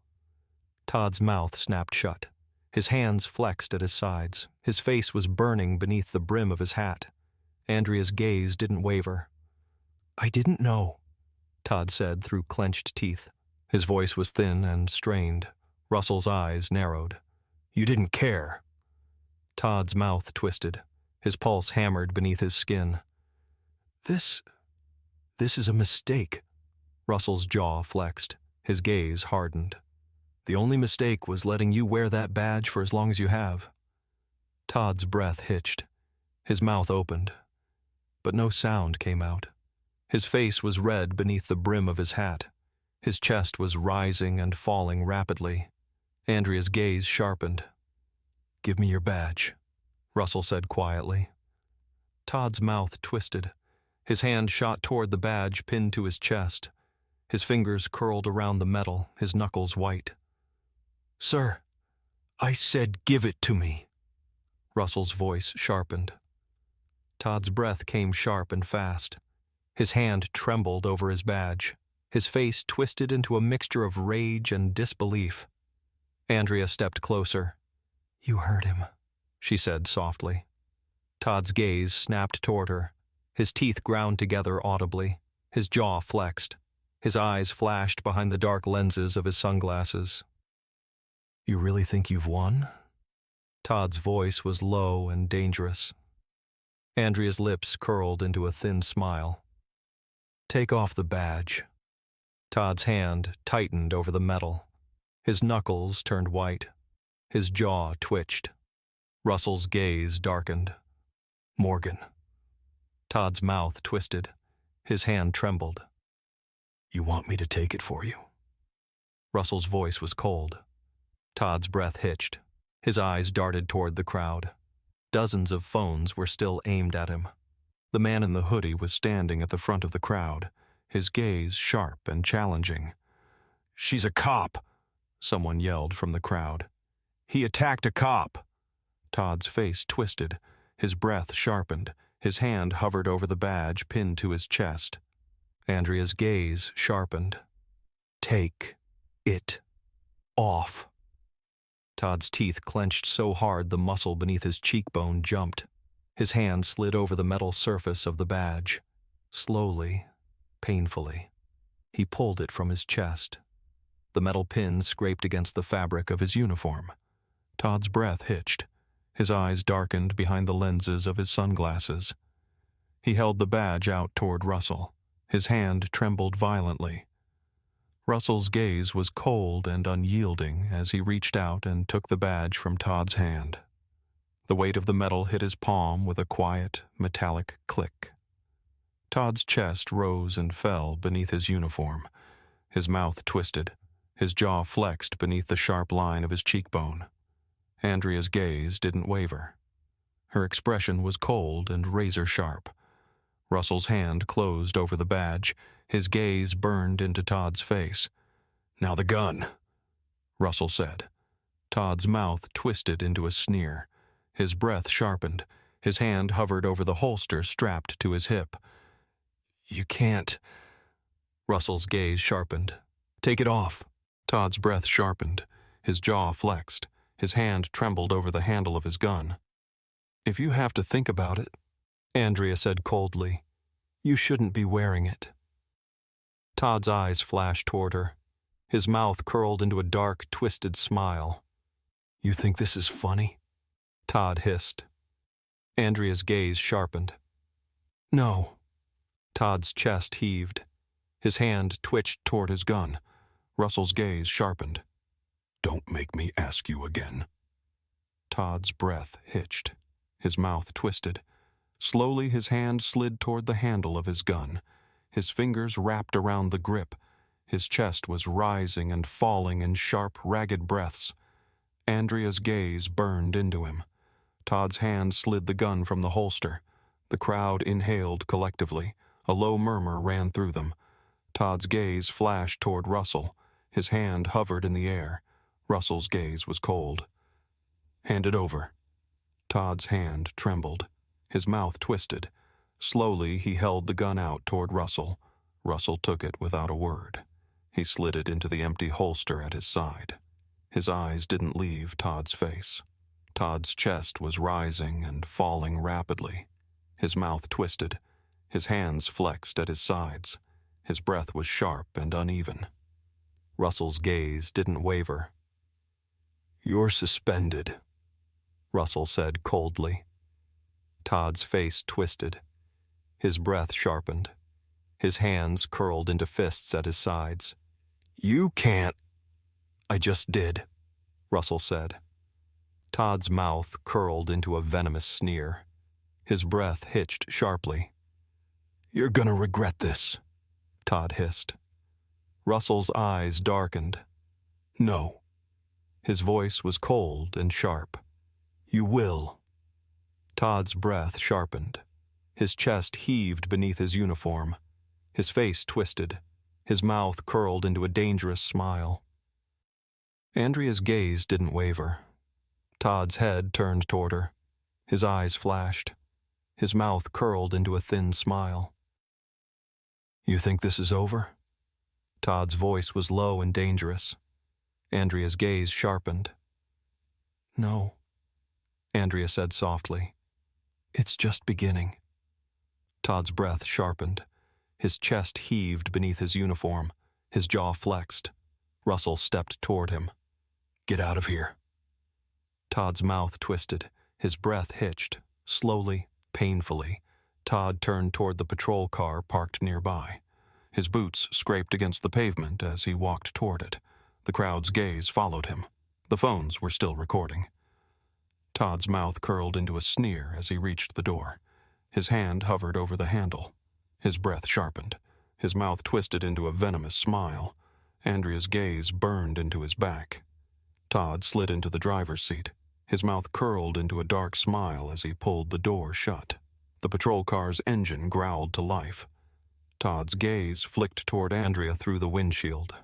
Todd's mouth snapped shut. His hands flexed at his sides. His face was burning beneath the brim of his hat. Andrea's gaze didn't waver. "I didn't know," Todd said through clenched teeth. His voice was thin and strained. Russell's eyes narrowed. "You didn't care." Todd's mouth twisted. His pulse hammered beneath his skin. This is a mistake." Russell's jaw flexed. His gaze hardened. "The only mistake was letting you wear that badge for as long as you have." Todd's breath hitched. His mouth opened, but no sound came out. His face was red beneath the brim of his hat. His chest was rising and falling rapidly. Andrea's gaze sharpened. "Give me your badge," Russell said quietly. Todd's mouth twisted. His hand shot toward the badge pinned to his chest. His fingers curled around the metal, his knuckles white. "Sir, I said give it to me." Russell's voice sharpened. Todd's breath came sharp and fast. His hand trembled over his badge. His face twisted into a mixture of rage and disbelief. Andrea stepped closer. "You hurt him," she said softly. Todd's gaze snapped toward her. His teeth ground together audibly. His jaw flexed. His eyes flashed behind the dark lenses of his sunglasses. "You really think you've won?" Todd's voice was low and dangerous. Andrea's lips curled into a thin smile. "Take off the badge." Todd's hand tightened over the metal. His knuckles turned white. His jaw twitched. Russell's gaze darkened. "Morgan." Todd's mouth twisted. His hand trembled. "You want me to take it for you?" Russell's voice was cold. Todd's breath hitched. His eyes darted toward the crowd. Dozens of phones were still aimed at him. The man in the hoodie was standing at the front of the crowd, his gaze sharp and challenging. "She's a cop," someone yelled from the crowd. "He attacked a cop." Todd's face twisted, his breath sharpened, his hand hovered over the badge pinned to his chest. Andrea's gaze sharpened. "Take it off." Todd's teeth clenched so hard the muscle beneath his cheekbone jumped. His hand slid over the metal surface of the badge. Slowly, painfully, he pulled it from his chest. The metal pin scraped against the fabric of his uniform. Todd's breath hitched. His eyes darkened behind the lenses of his sunglasses. He held the badge out toward Russell. His hand trembled violently. Russell's gaze was cold and unyielding as he reached out and took the badge from Todd's hand. The weight of the metal hit his palm with a quiet, metallic click. Todd's chest rose and fell beneath his uniform. His mouth twisted, his jaw flexed beneath the sharp line of his cheekbone. Andrea's gaze didn't waver. Her expression was cold and razor-sharp. Russell's hand closed over the badge. His gaze burned into Todd's face. "Now the gun," Russell said. Todd's mouth twisted into a sneer. His breath sharpened. His hand hovered over the holster strapped to his hip. "You can't." Russell's gaze sharpened. "Take it off." Todd's breath sharpened. His jaw flexed. His hand trembled over the handle of his gun. "If you have to think about it," Andrea said coldly, "you shouldn't be wearing it." Todd's eyes flashed toward her. His mouth curled into a dark, twisted smile. "You think this is funny?" Todd hissed. Andrea's gaze sharpened. "No." Todd's chest heaved. His hand twitched toward his gun. Russell's gaze sharpened. "Don't make me ask you again." Todd's breath hitched. His mouth twisted. Slowly his hand slid toward the handle of his gun. His fingers wrapped around the grip. His chest was rising and falling in sharp, ragged breaths. Andrea's gaze burned into him. Todd's hand slid the gun from the holster. The crowd inhaled collectively. A low murmur ran through them. Todd's gaze flashed toward Russell. His hand hovered in the air. Russell's gaze was cold. "Hand it over." Todd's hand trembled. His mouth twisted. Slowly, he held the gun out toward Russell. Russell took it without a word. He slid it into the empty holster at his side. His eyes didn't leave Todd's face. Todd's chest was rising and falling rapidly. His mouth twisted. His hands flexed at his sides. His breath was sharp and uneven. Russell's gaze didn't waver. "You're suspended," Russell said coldly. Todd's face twisted. His breath sharpened. His hands curled into fists at his sides. "You can't." "I just did," Russell said. Todd's mouth curled into a venomous sneer. His breath hitched sharply. "You're gonna regret this," Todd hissed. Russell's eyes darkened. "No." His voice was cold and sharp. "You will." Todd's breath sharpened. His chest heaved beneath his uniform. His face twisted. His mouth curled into a dangerous smile. Andrea's gaze didn't waver. Todd's head turned toward her. His eyes flashed. His mouth curled into a thin smile. "You think this is over?" Todd's voice was low and dangerous. Andrea's gaze sharpened. "No," Andrea said softly. "It's just beginning." Todd's breath sharpened. His chest heaved beneath his uniform. His jaw flexed. Russell stepped toward him. "Get out of here." Todd's mouth twisted. His breath hitched. Slowly, painfully, Todd turned toward the patrol car parked nearby. His boots scraped against the pavement as he walked toward it. The crowd's gaze followed him. The phones were still recording. Todd's mouth curled into a sneer as he reached the door. His hand hovered over the handle. His breath sharpened. His mouth twisted into a venomous smile. Andrea's gaze burned into his back. Todd slid into the driver's seat. His mouth curled into a dark smile as he pulled the door shut. The patrol car's engine growled to life. Todd's gaze flicked toward Andrea through the windshield.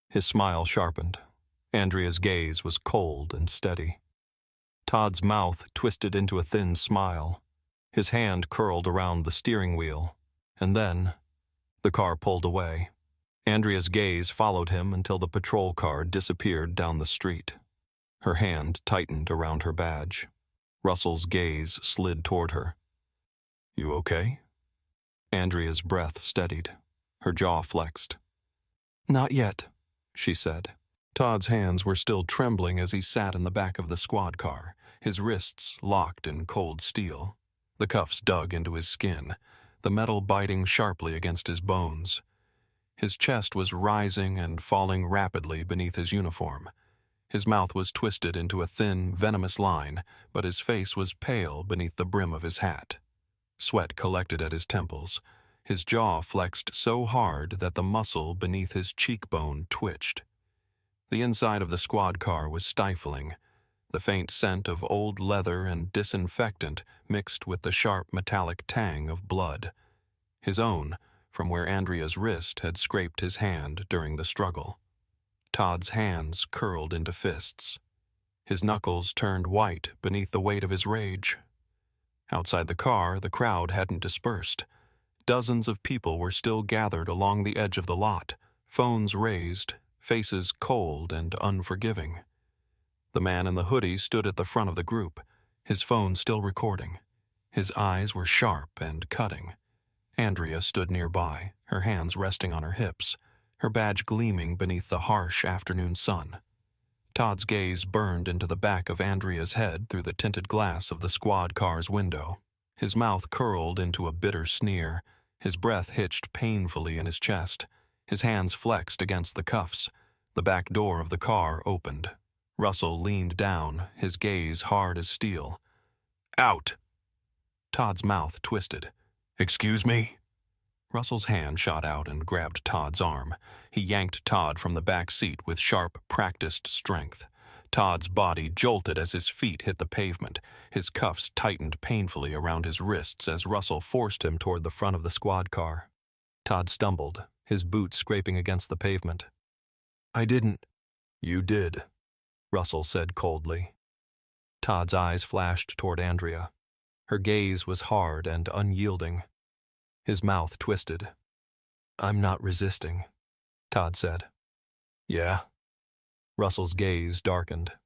His smile sharpened. Andrea's gaze was cold and steady. Todd's mouth twisted into a thin smile. His hand curled around the steering wheel. And then, the car pulled away. Andrea's gaze followed him until the patrol car disappeared down the street. Her hand tightened around her badge. Russell's gaze slid toward her. "You okay?" Andrea's breath steadied. Her jaw flexed. "Not yet," she said. Todd's hands were still trembling as he sat in the back of the squad car, his wrists locked in cold steel. The cuffs dug into his skin, the metal biting sharply against his bones. His chest was rising and falling rapidly beneath his uniform. His mouth was twisted into a thin, venomous line, but his face was pale beneath the brim of his hat. Sweat collected at his temples. His jaw flexed so hard that the muscle beneath his cheekbone twitched. The inside of the squad car was stifling. The faint scent of old leather and disinfectant mixed with the sharp metallic tang of blood. His own, from where Andrea's wrist had scraped his hand during the struggle. Todd's hands curled into fists. His knuckles turned white beneath the weight of his rage. Outside the car, the crowd hadn't dispersed. Dozens of people were still gathered along the edge of the lot, phones raised, faces cold and unforgiving. The man in the hoodie stood at the front of the group, his phone still recording. His eyes were sharp and cutting. Andrea stood nearby, her hands resting on her hips, her badge gleaming beneath the harsh afternoon sun. Todd's gaze burned into the back of Andrea's head through the tinted glass of the squad car's window. His mouth curled into a bitter sneer. His breath hitched painfully in his chest. His hands flexed against the cuffs. The back door of the car opened. Russell leaned down, his gaze hard as steel. "Out!" Todd's mouth twisted. "Excuse me?" Russell's hand shot out and grabbed Todd's arm. He yanked Todd from the back seat with sharp, practiced strength. Todd's body jolted as his feet hit the pavement. His cuffs tightened painfully around his wrists as Russell forced him toward the front of the squad car. Todd stumbled, his boots scraping against the pavement. "I didn't." "You did," Russell said coldly. Todd's eyes flashed toward Andrea. Her gaze was hard and unyielding. His mouth twisted. "I'm not resisting," Todd said. "Yeah?" Russell's gaze darkened.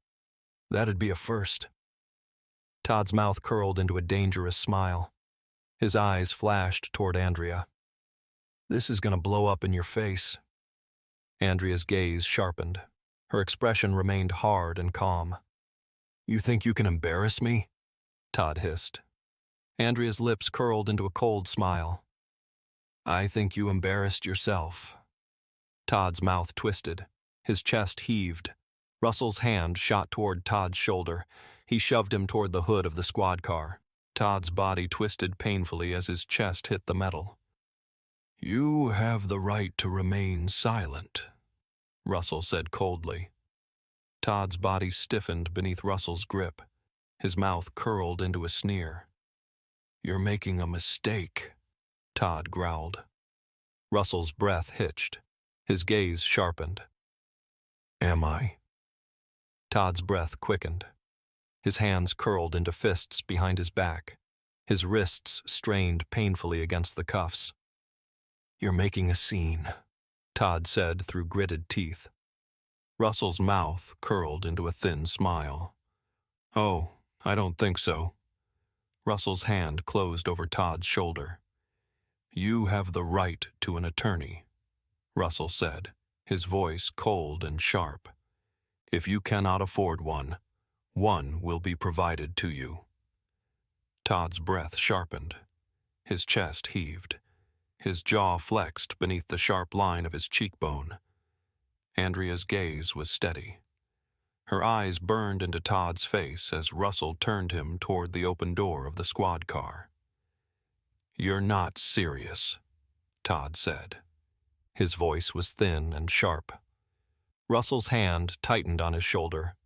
"That'd be a first." Todd's mouth curled into a dangerous smile. His eyes flashed toward Andrea. "This is gonna blow up in your face." Andrea's gaze sharpened. Her expression remained hard and calm. "You think you can embarrass me?" Todd hissed. Andrea's lips curled into a cold smile. "I think you embarrassed yourself." Todd's mouth twisted. His chest heaved. Russell's hand shot toward Todd's shoulder. He shoved him toward the hood of the squad car. Todd's body twisted painfully as his chest hit the metal. "You have the right to remain silent," Russell said coldly. Todd's body stiffened beneath Russell's grip. His mouth curled into a sneer. "You're making a mistake," Todd growled. Russell's breath hitched. His gaze sharpened. "Am I?" Todd's breath quickened. His hands curled into fists behind his back. His wrists strained painfully against the cuffs. "You're making a scene," Todd said through gritted teeth. Russell's mouth curled into a thin smile. "Oh, I don't think so." Russell's hand closed over Todd's shoulder. "You have the right to an attorney," Russell said, his voice cold and sharp. "If you cannot afford one, one will be provided to you." Todd's breath sharpened. His chest heaved. His jaw flexed beneath the sharp line of his cheekbone. Andrea's gaze was steady. Her eyes burned into Todd's face as Russell turned him toward the open door of the squad car. "You're not serious," Todd said. His voice was thin and sharp. Russell's hand tightened on his shoulder.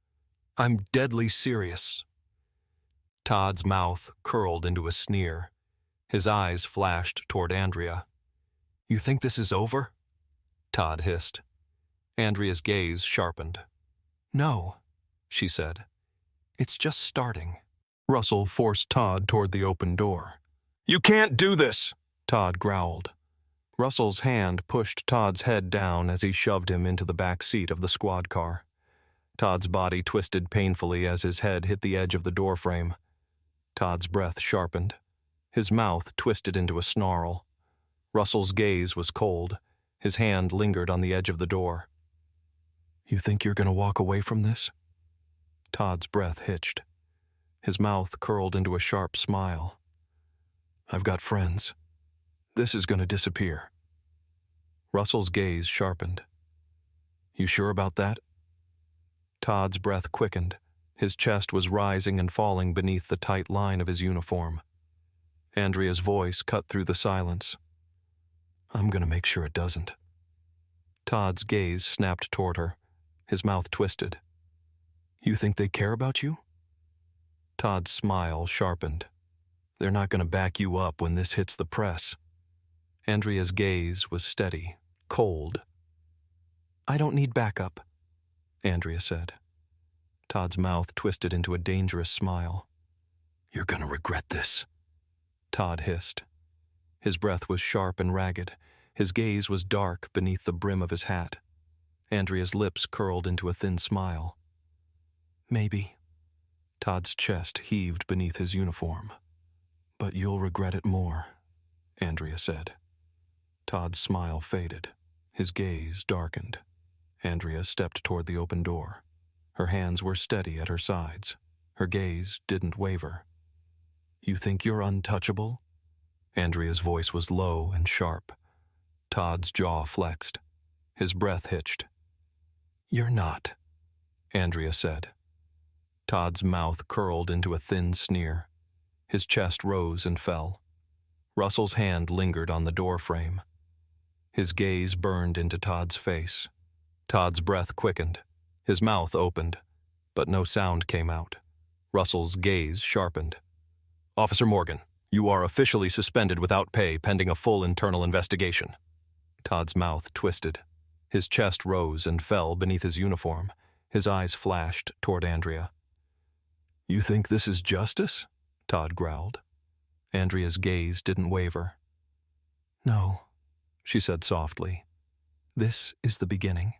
"I'm deadly serious." Todd's mouth curled into a sneer. His eyes flashed toward Andrea. "You think this is over?" Todd hissed. Andrea's gaze sharpened. "No," she said. "It's just starting." Russell forced Todd toward the open door. "You can't do this," Todd growled. Russell's hand pushed Todd's head down as he shoved him into the back seat of the squad car. Todd's body twisted painfully as his head hit the edge of the doorframe. Todd's breath sharpened. His mouth twisted into a snarl. Russell's gaze was cold. His hand lingered on the edge of the door. "You think you're going to walk away from this?" Todd's breath hitched. His mouth curled into a sharp smile. I've got friends. This is going to disappear. Russell's gaze sharpened. You sure about that? Todd's breath quickened. His chest was rising and falling beneath the tight line of his uniform. Andrea's voice cut through the silence. I'm going to make sure it doesn't. Todd's gaze snapped toward her. His mouth twisted. You think they care about you? Todd's smile sharpened. They're not going to back you up when this hits the press. Andrea's gaze was steady, cold. I don't need backup, Andrea said. Todd's mouth twisted into a dangerous smile. You're going to regret this, Todd hissed. His breath was sharp and ragged. His gaze was dark beneath the brim of his hat. Andrea's lips curled into a thin smile. Maybe. Todd's chest heaved beneath his uniform. But you'll regret it more, Andrea said. Todd's smile faded. His gaze darkened. Andrea stepped toward the open door. Her hands were steady at her sides. Her gaze didn't waver. You think you're untouchable? Andrea's voice was low and sharp. Todd's jaw flexed. His breath hitched. You're not, Andrea said. Todd's mouth curled into a thin sneer. His chest rose and fell. Russell's hand lingered on the door frame. His gaze burned into Todd's face. Todd's breath quickened. His mouth opened, but no sound came out. Russell's gaze sharpened. Officer Morgan, you are officially suspended without pay pending a full internal investigation. Todd's mouth twisted. His chest rose and fell beneath his uniform. His eyes flashed toward Andrea. You think this is justice? Todd growled. Andrea's gaze didn't waver. No, she said softly. This is the beginning.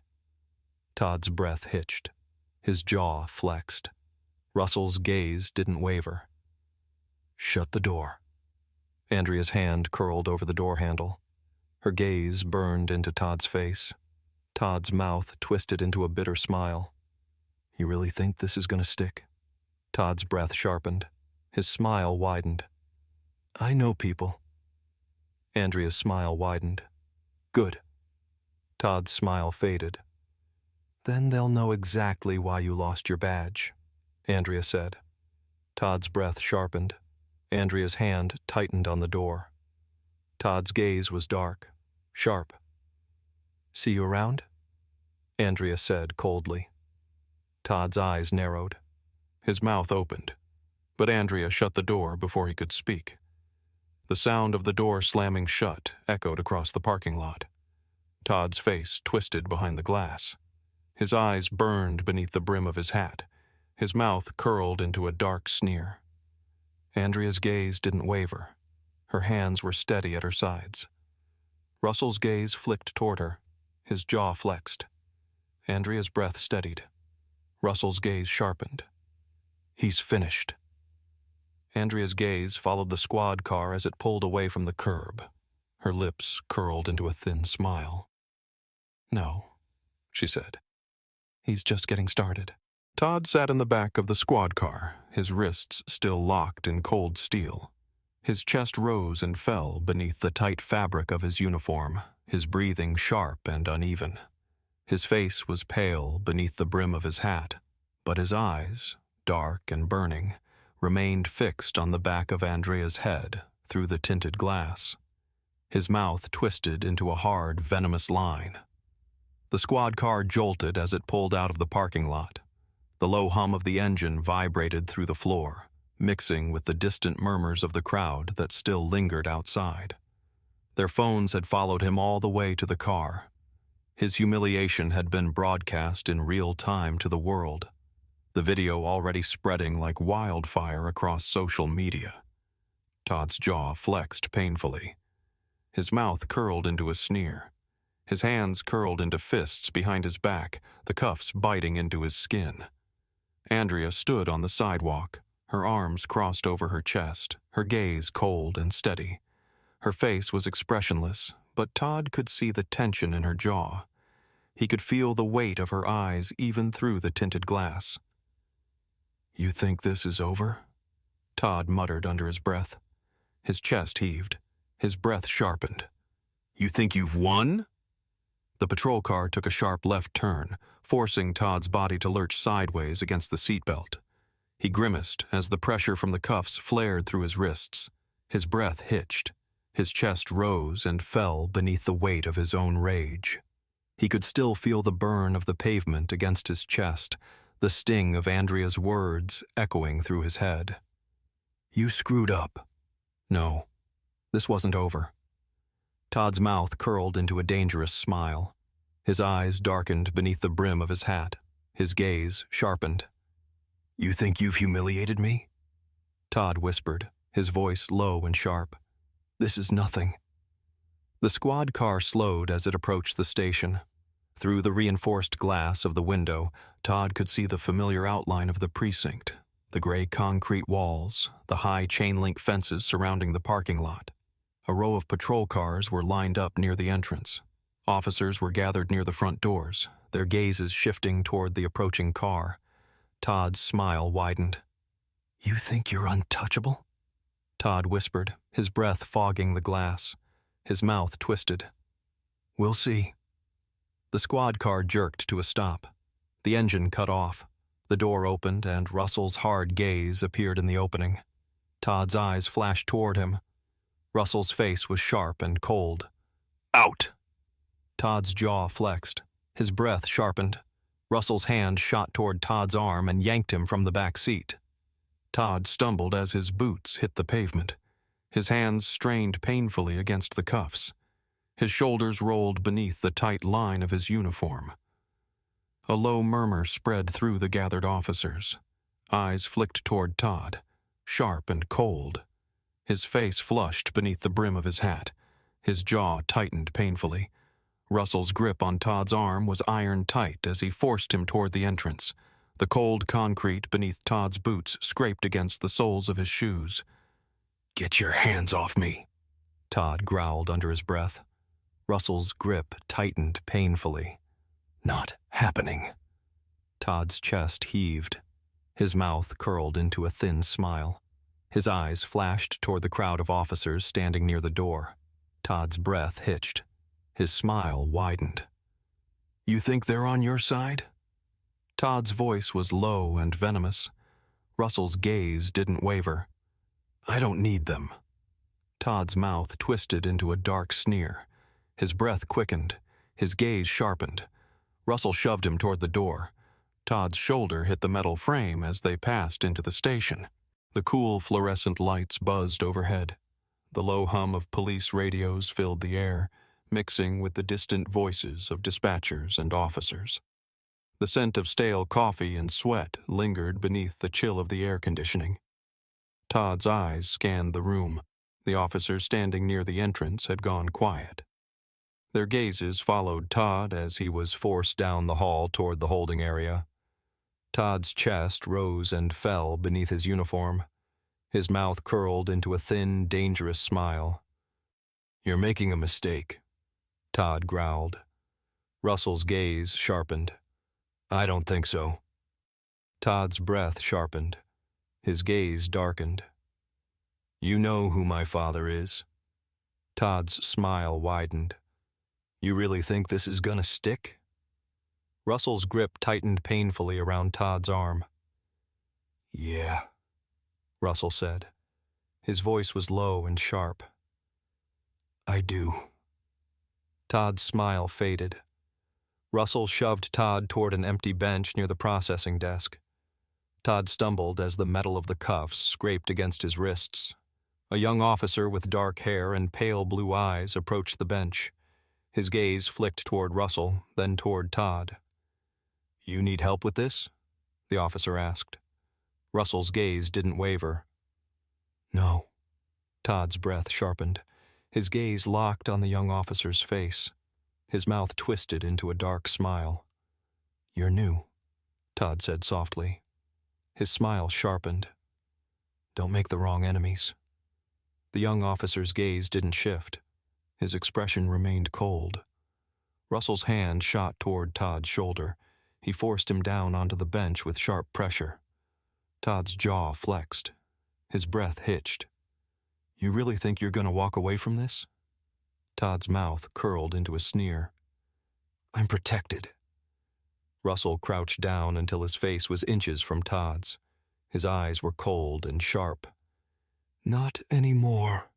Todd's breath hitched. His jaw flexed. Russell's gaze didn't waver. Shut the door. Andrea's hand curled over the door handle. Her gaze burned into Todd's face. Todd's mouth twisted into a bitter smile. You really think this is going to stick? Todd's breath sharpened. His smile widened. I know people. Andrea's smile widened. Good. Todd's smile faded. Then they'll know exactly why you lost your badge, Andrea said. Todd's breath sharpened. Andrea's hand tightened on the door. Todd's gaze was dark, sharp. See you around? Andrea said coldly. Todd's eyes narrowed. His mouth opened, but Andrea shut the door before he could speak. The sound of the door slamming shut echoed across the parking lot. Todd's face twisted behind the glass. His eyes burned beneath the brim of his hat. His mouth curled into a dark sneer. Andrea's gaze didn't waver. Her hands were steady at her sides. Russell's gaze flicked toward her. His jaw flexed. Andrea's breath steadied. Russell's gaze sharpened. He's finished. Andrea's gaze followed the squad car as it pulled away from the curb. Her lips curled into a thin smile. No, she said. He's just getting started. Todd sat in the back of the squad car, his wrists still locked in cold steel. His chest rose and fell beneath the tight fabric of his uniform, his breathing sharp and uneven. His face was pale beneath the brim of his hat, but his eyes, dark and burning, remained fixed on the back of Andrea's head through the tinted glass. His mouth twisted into a hard, venomous line. The squad car jolted as it pulled out of the parking lot. The low hum of the engine vibrated through the floor, mixing with the distant murmurs of the crowd that still lingered outside. Their phones had followed him all the way to the car. His humiliation had been broadcast in real time to the world, the video already spreading like wildfire across social media. Todd's jaw flexed painfully. His mouth curled into a sneer. His hands curled into fists behind his back, the cuffs biting into his skin. Andrea stood on the sidewalk, her arms crossed over her chest, her gaze cold and steady. Her face was expressionless, but Todd could see the tension in her jaw. He could feel the weight of her eyes even through the tinted glass. You think this is over? Todd muttered under his breath. His chest heaved. His breath sharpened. "You think you've won?" The patrol car took a sharp left turn, forcing Todd's body to lurch sideways against the seatbelt. He grimaced as the pressure from the cuffs flared through his wrists. His breath hitched. His chest rose and fell beneath the weight of his own rage. He could still feel the burn of the pavement against his chest, the sting of Andrea's words echoing through his head. "You screwed up." No, this wasn't over. Todd's mouth curled into a dangerous smile. His eyes darkened beneath the brim of his hat. His gaze sharpened. "You think you've humiliated me?" Todd whispered, his voice low and sharp. "This is nothing." The squad car slowed as it approached the station. Through the reinforced glass of the window, Todd could see the familiar outline of the precinct, the gray concrete walls, the high chain-link fences surrounding the parking lot. A row of patrol cars were lined up near the entrance. Officers were gathered near the front doors, their gazes shifting toward the approaching car. Todd's smile widened. "You think you're untouchable?" Todd whispered, his breath fogging the glass. His mouth twisted. "We'll see." The squad car jerked to a stop. The engine cut off. The door opened and Russell's hard gaze appeared in the opening. Todd's eyes flashed toward him. Russell's face was sharp and cold. "Out!" Todd's jaw flexed. His breath sharpened. Russell's hand shot toward Todd's arm and yanked him from the back seat. Todd stumbled as his boots hit the pavement. His hands strained painfully against the cuffs. His shoulders rolled beneath the tight line of his uniform. A low murmur spread through the gathered officers. Eyes flicked toward Todd, sharp and cold. His face flushed beneath the brim of his hat. His jaw tightened painfully. Russell's grip on Todd's arm was iron tight as he forced him toward the entrance. The cold concrete beneath Todd's boots scraped against the soles of his shoes. "Get your hands off me," Todd growled under his breath. Russell's grip tightened painfully. "Not happening." Todd's chest heaved. His mouth curled into a thin smile. His eyes flashed toward the crowd of officers standing near the door. Todd's breath hitched. His smile widened. "You think they're on your side?" Todd's voice was low and venomous. Russell's gaze didn't waver. "I don't need them." Todd's mouth twisted into a dark sneer. His breath quickened. His gaze sharpened. Russell shoved him toward the door. Todd's shoulder hit the metal frame as they passed into the station. The cool fluorescent lights buzzed overhead. The low hum of police radios filled the air, mixing with the distant voices of dispatchers and officers. The scent of stale coffee and sweat lingered beneath the chill of the air conditioning. Todd's eyes scanned the room. The officers standing near the entrance had gone quiet. Their gazes followed Todd as he was forced down the hall toward the holding area. Todd's chest rose and fell beneath his uniform. His mouth curled into a thin, dangerous smile. "You're making a mistake," Todd growled. Russell's gaze sharpened. "I don't think so." Todd's breath sharpened. His gaze darkened. "You know who my father is?" Todd's smile widened. "You really think this is gonna stick?" Russell's grip tightened painfully around Todd's arm. "Yeah," Russell said. His voice was low and sharp. "I do." Todd's smile faded. Russell shoved Todd toward an empty bench near the processing desk. Todd stumbled as the metal of the cuffs scraped against his wrists. A young officer with dark hair and pale blue eyes approached the bench. His gaze flicked toward Russell, then toward Todd. "You need help with this?" the officer asked. Russell's gaze didn't waver. "No." Todd's breath sharpened. His gaze locked on the young officer's face. His mouth twisted into a dark smile. "You're new," Todd said softly. His smile sharpened. "Don't make the wrong enemies." The young officer's gaze didn't shift. His expression remained cold. Russell's hand shot toward Todd's shoulder. He forced him down onto the bench with sharp pressure. Todd's jaw flexed. His breath hitched. You really think you're going to walk away from this? Todd's mouth curled into a sneer. I'm protected. Russell crouched down until his face was inches from Todd's. His eyes were cold and sharp. Not anymore,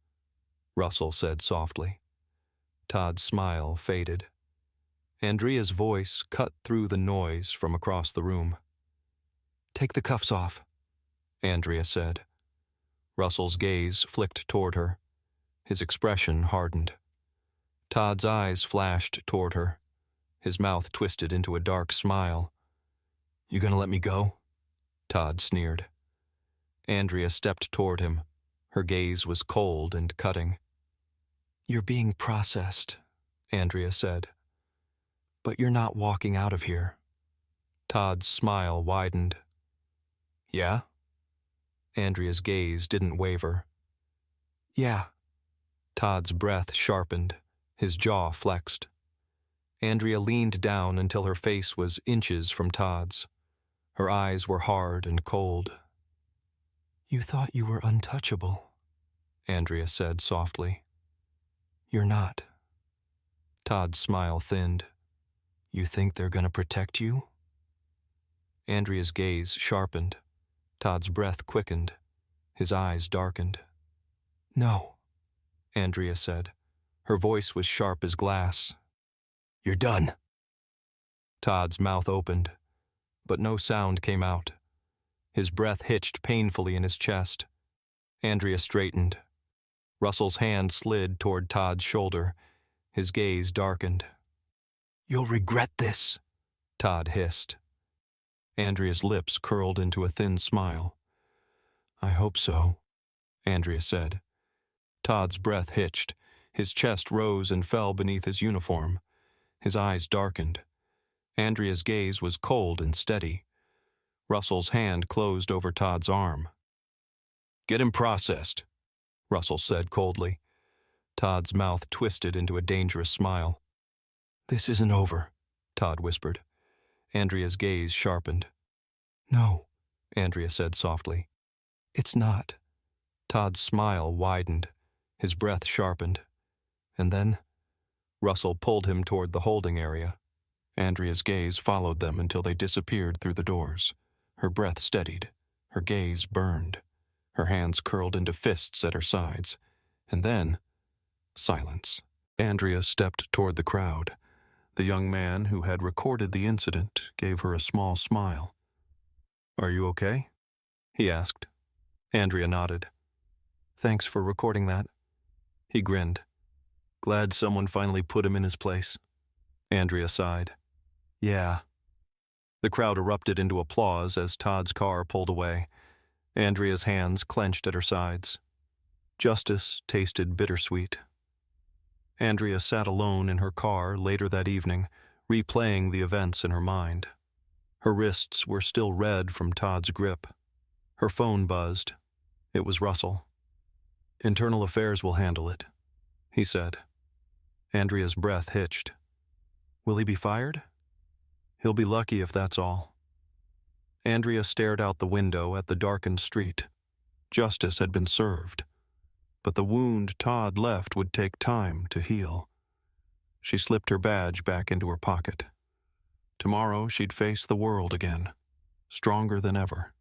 Russell said softly. Todd's smile faded. Andrea's voice cut through the noise from across the room. Take the cuffs off, Andrea said. Russell's gaze flicked toward her. His expression hardened. Todd's eyes flashed toward her. His mouth twisted into a dark smile. You gonna let me go? Todd sneered. Andrea stepped toward him. Her gaze was cold and cutting. You're being processed, Andrea said. But you're not walking out of here. Todd's smile widened. Yeah? Andrea's gaze didn't waver. Yeah. Todd's breath sharpened. His jaw flexed. Andrea leaned down until her face was inches from Todd's. Her eyes were hard and cold. You thought you were untouchable, Andrea said softly. You're not. Todd's smile thinned. You think they're going to protect you? Andrea's gaze sharpened. Todd's breath quickened. His eyes darkened. No, Andrea said. Her voice was sharp as glass. You're done. Todd's mouth opened, but no sound came out. His breath hitched painfully in his chest. Andrea straightened. Russell's hand slid toward Todd's shoulder. His gaze darkened. You'll regret this, Todd hissed. Andrea's lips curled into a thin smile. I hope so, Andrea said. Todd's breath hitched. His chest rose and fell beneath his uniform. His eyes darkened. Andrea's gaze was cold and steady. Russell's hand closed over Todd's arm. Get him processed, Russell said coldly. Todd's mouth twisted into a dangerous smile. This isn't over, Todd whispered. Andrea's gaze sharpened. No, Andrea said softly. It's not. Todd's smile widened. His breath sharpened. And then Russell pulled him toward the holding area. Andrea's gaze followed them until they disappeared through the doors. Her breath steadied. Her gaze burned. Her hands curled into fists at her sides. And then, silence. Andrea stepped toward the crowd. The young man who had recorded the incident gave her a small smile. Are you okay? He asked. Andrea nodded. Thanks for recording that. He grinned. Glad someone finally put him in his place. Andrea sighed. Yeah. The crowd erupted into applause as Todd's car pulled away. Andrea's hands clenched at her sides. Justice tasted bittersweet. Andrea sat alone in her car later that evening, replaying the events in her mind. Her wrists were still red from Todd's grip. Her phone buzzed. It was Russell. Internal Affairs will handle it, he said. Andrea's breath hitched. Will he be fired? He'll be lucky if that's all. Andrea stared out the window at the darkened street. Justice had been served, but the wound Todd left would take time to heal. She slipped her badge back into her pocket. Tomorrow she'd face the world again, stronger than ever.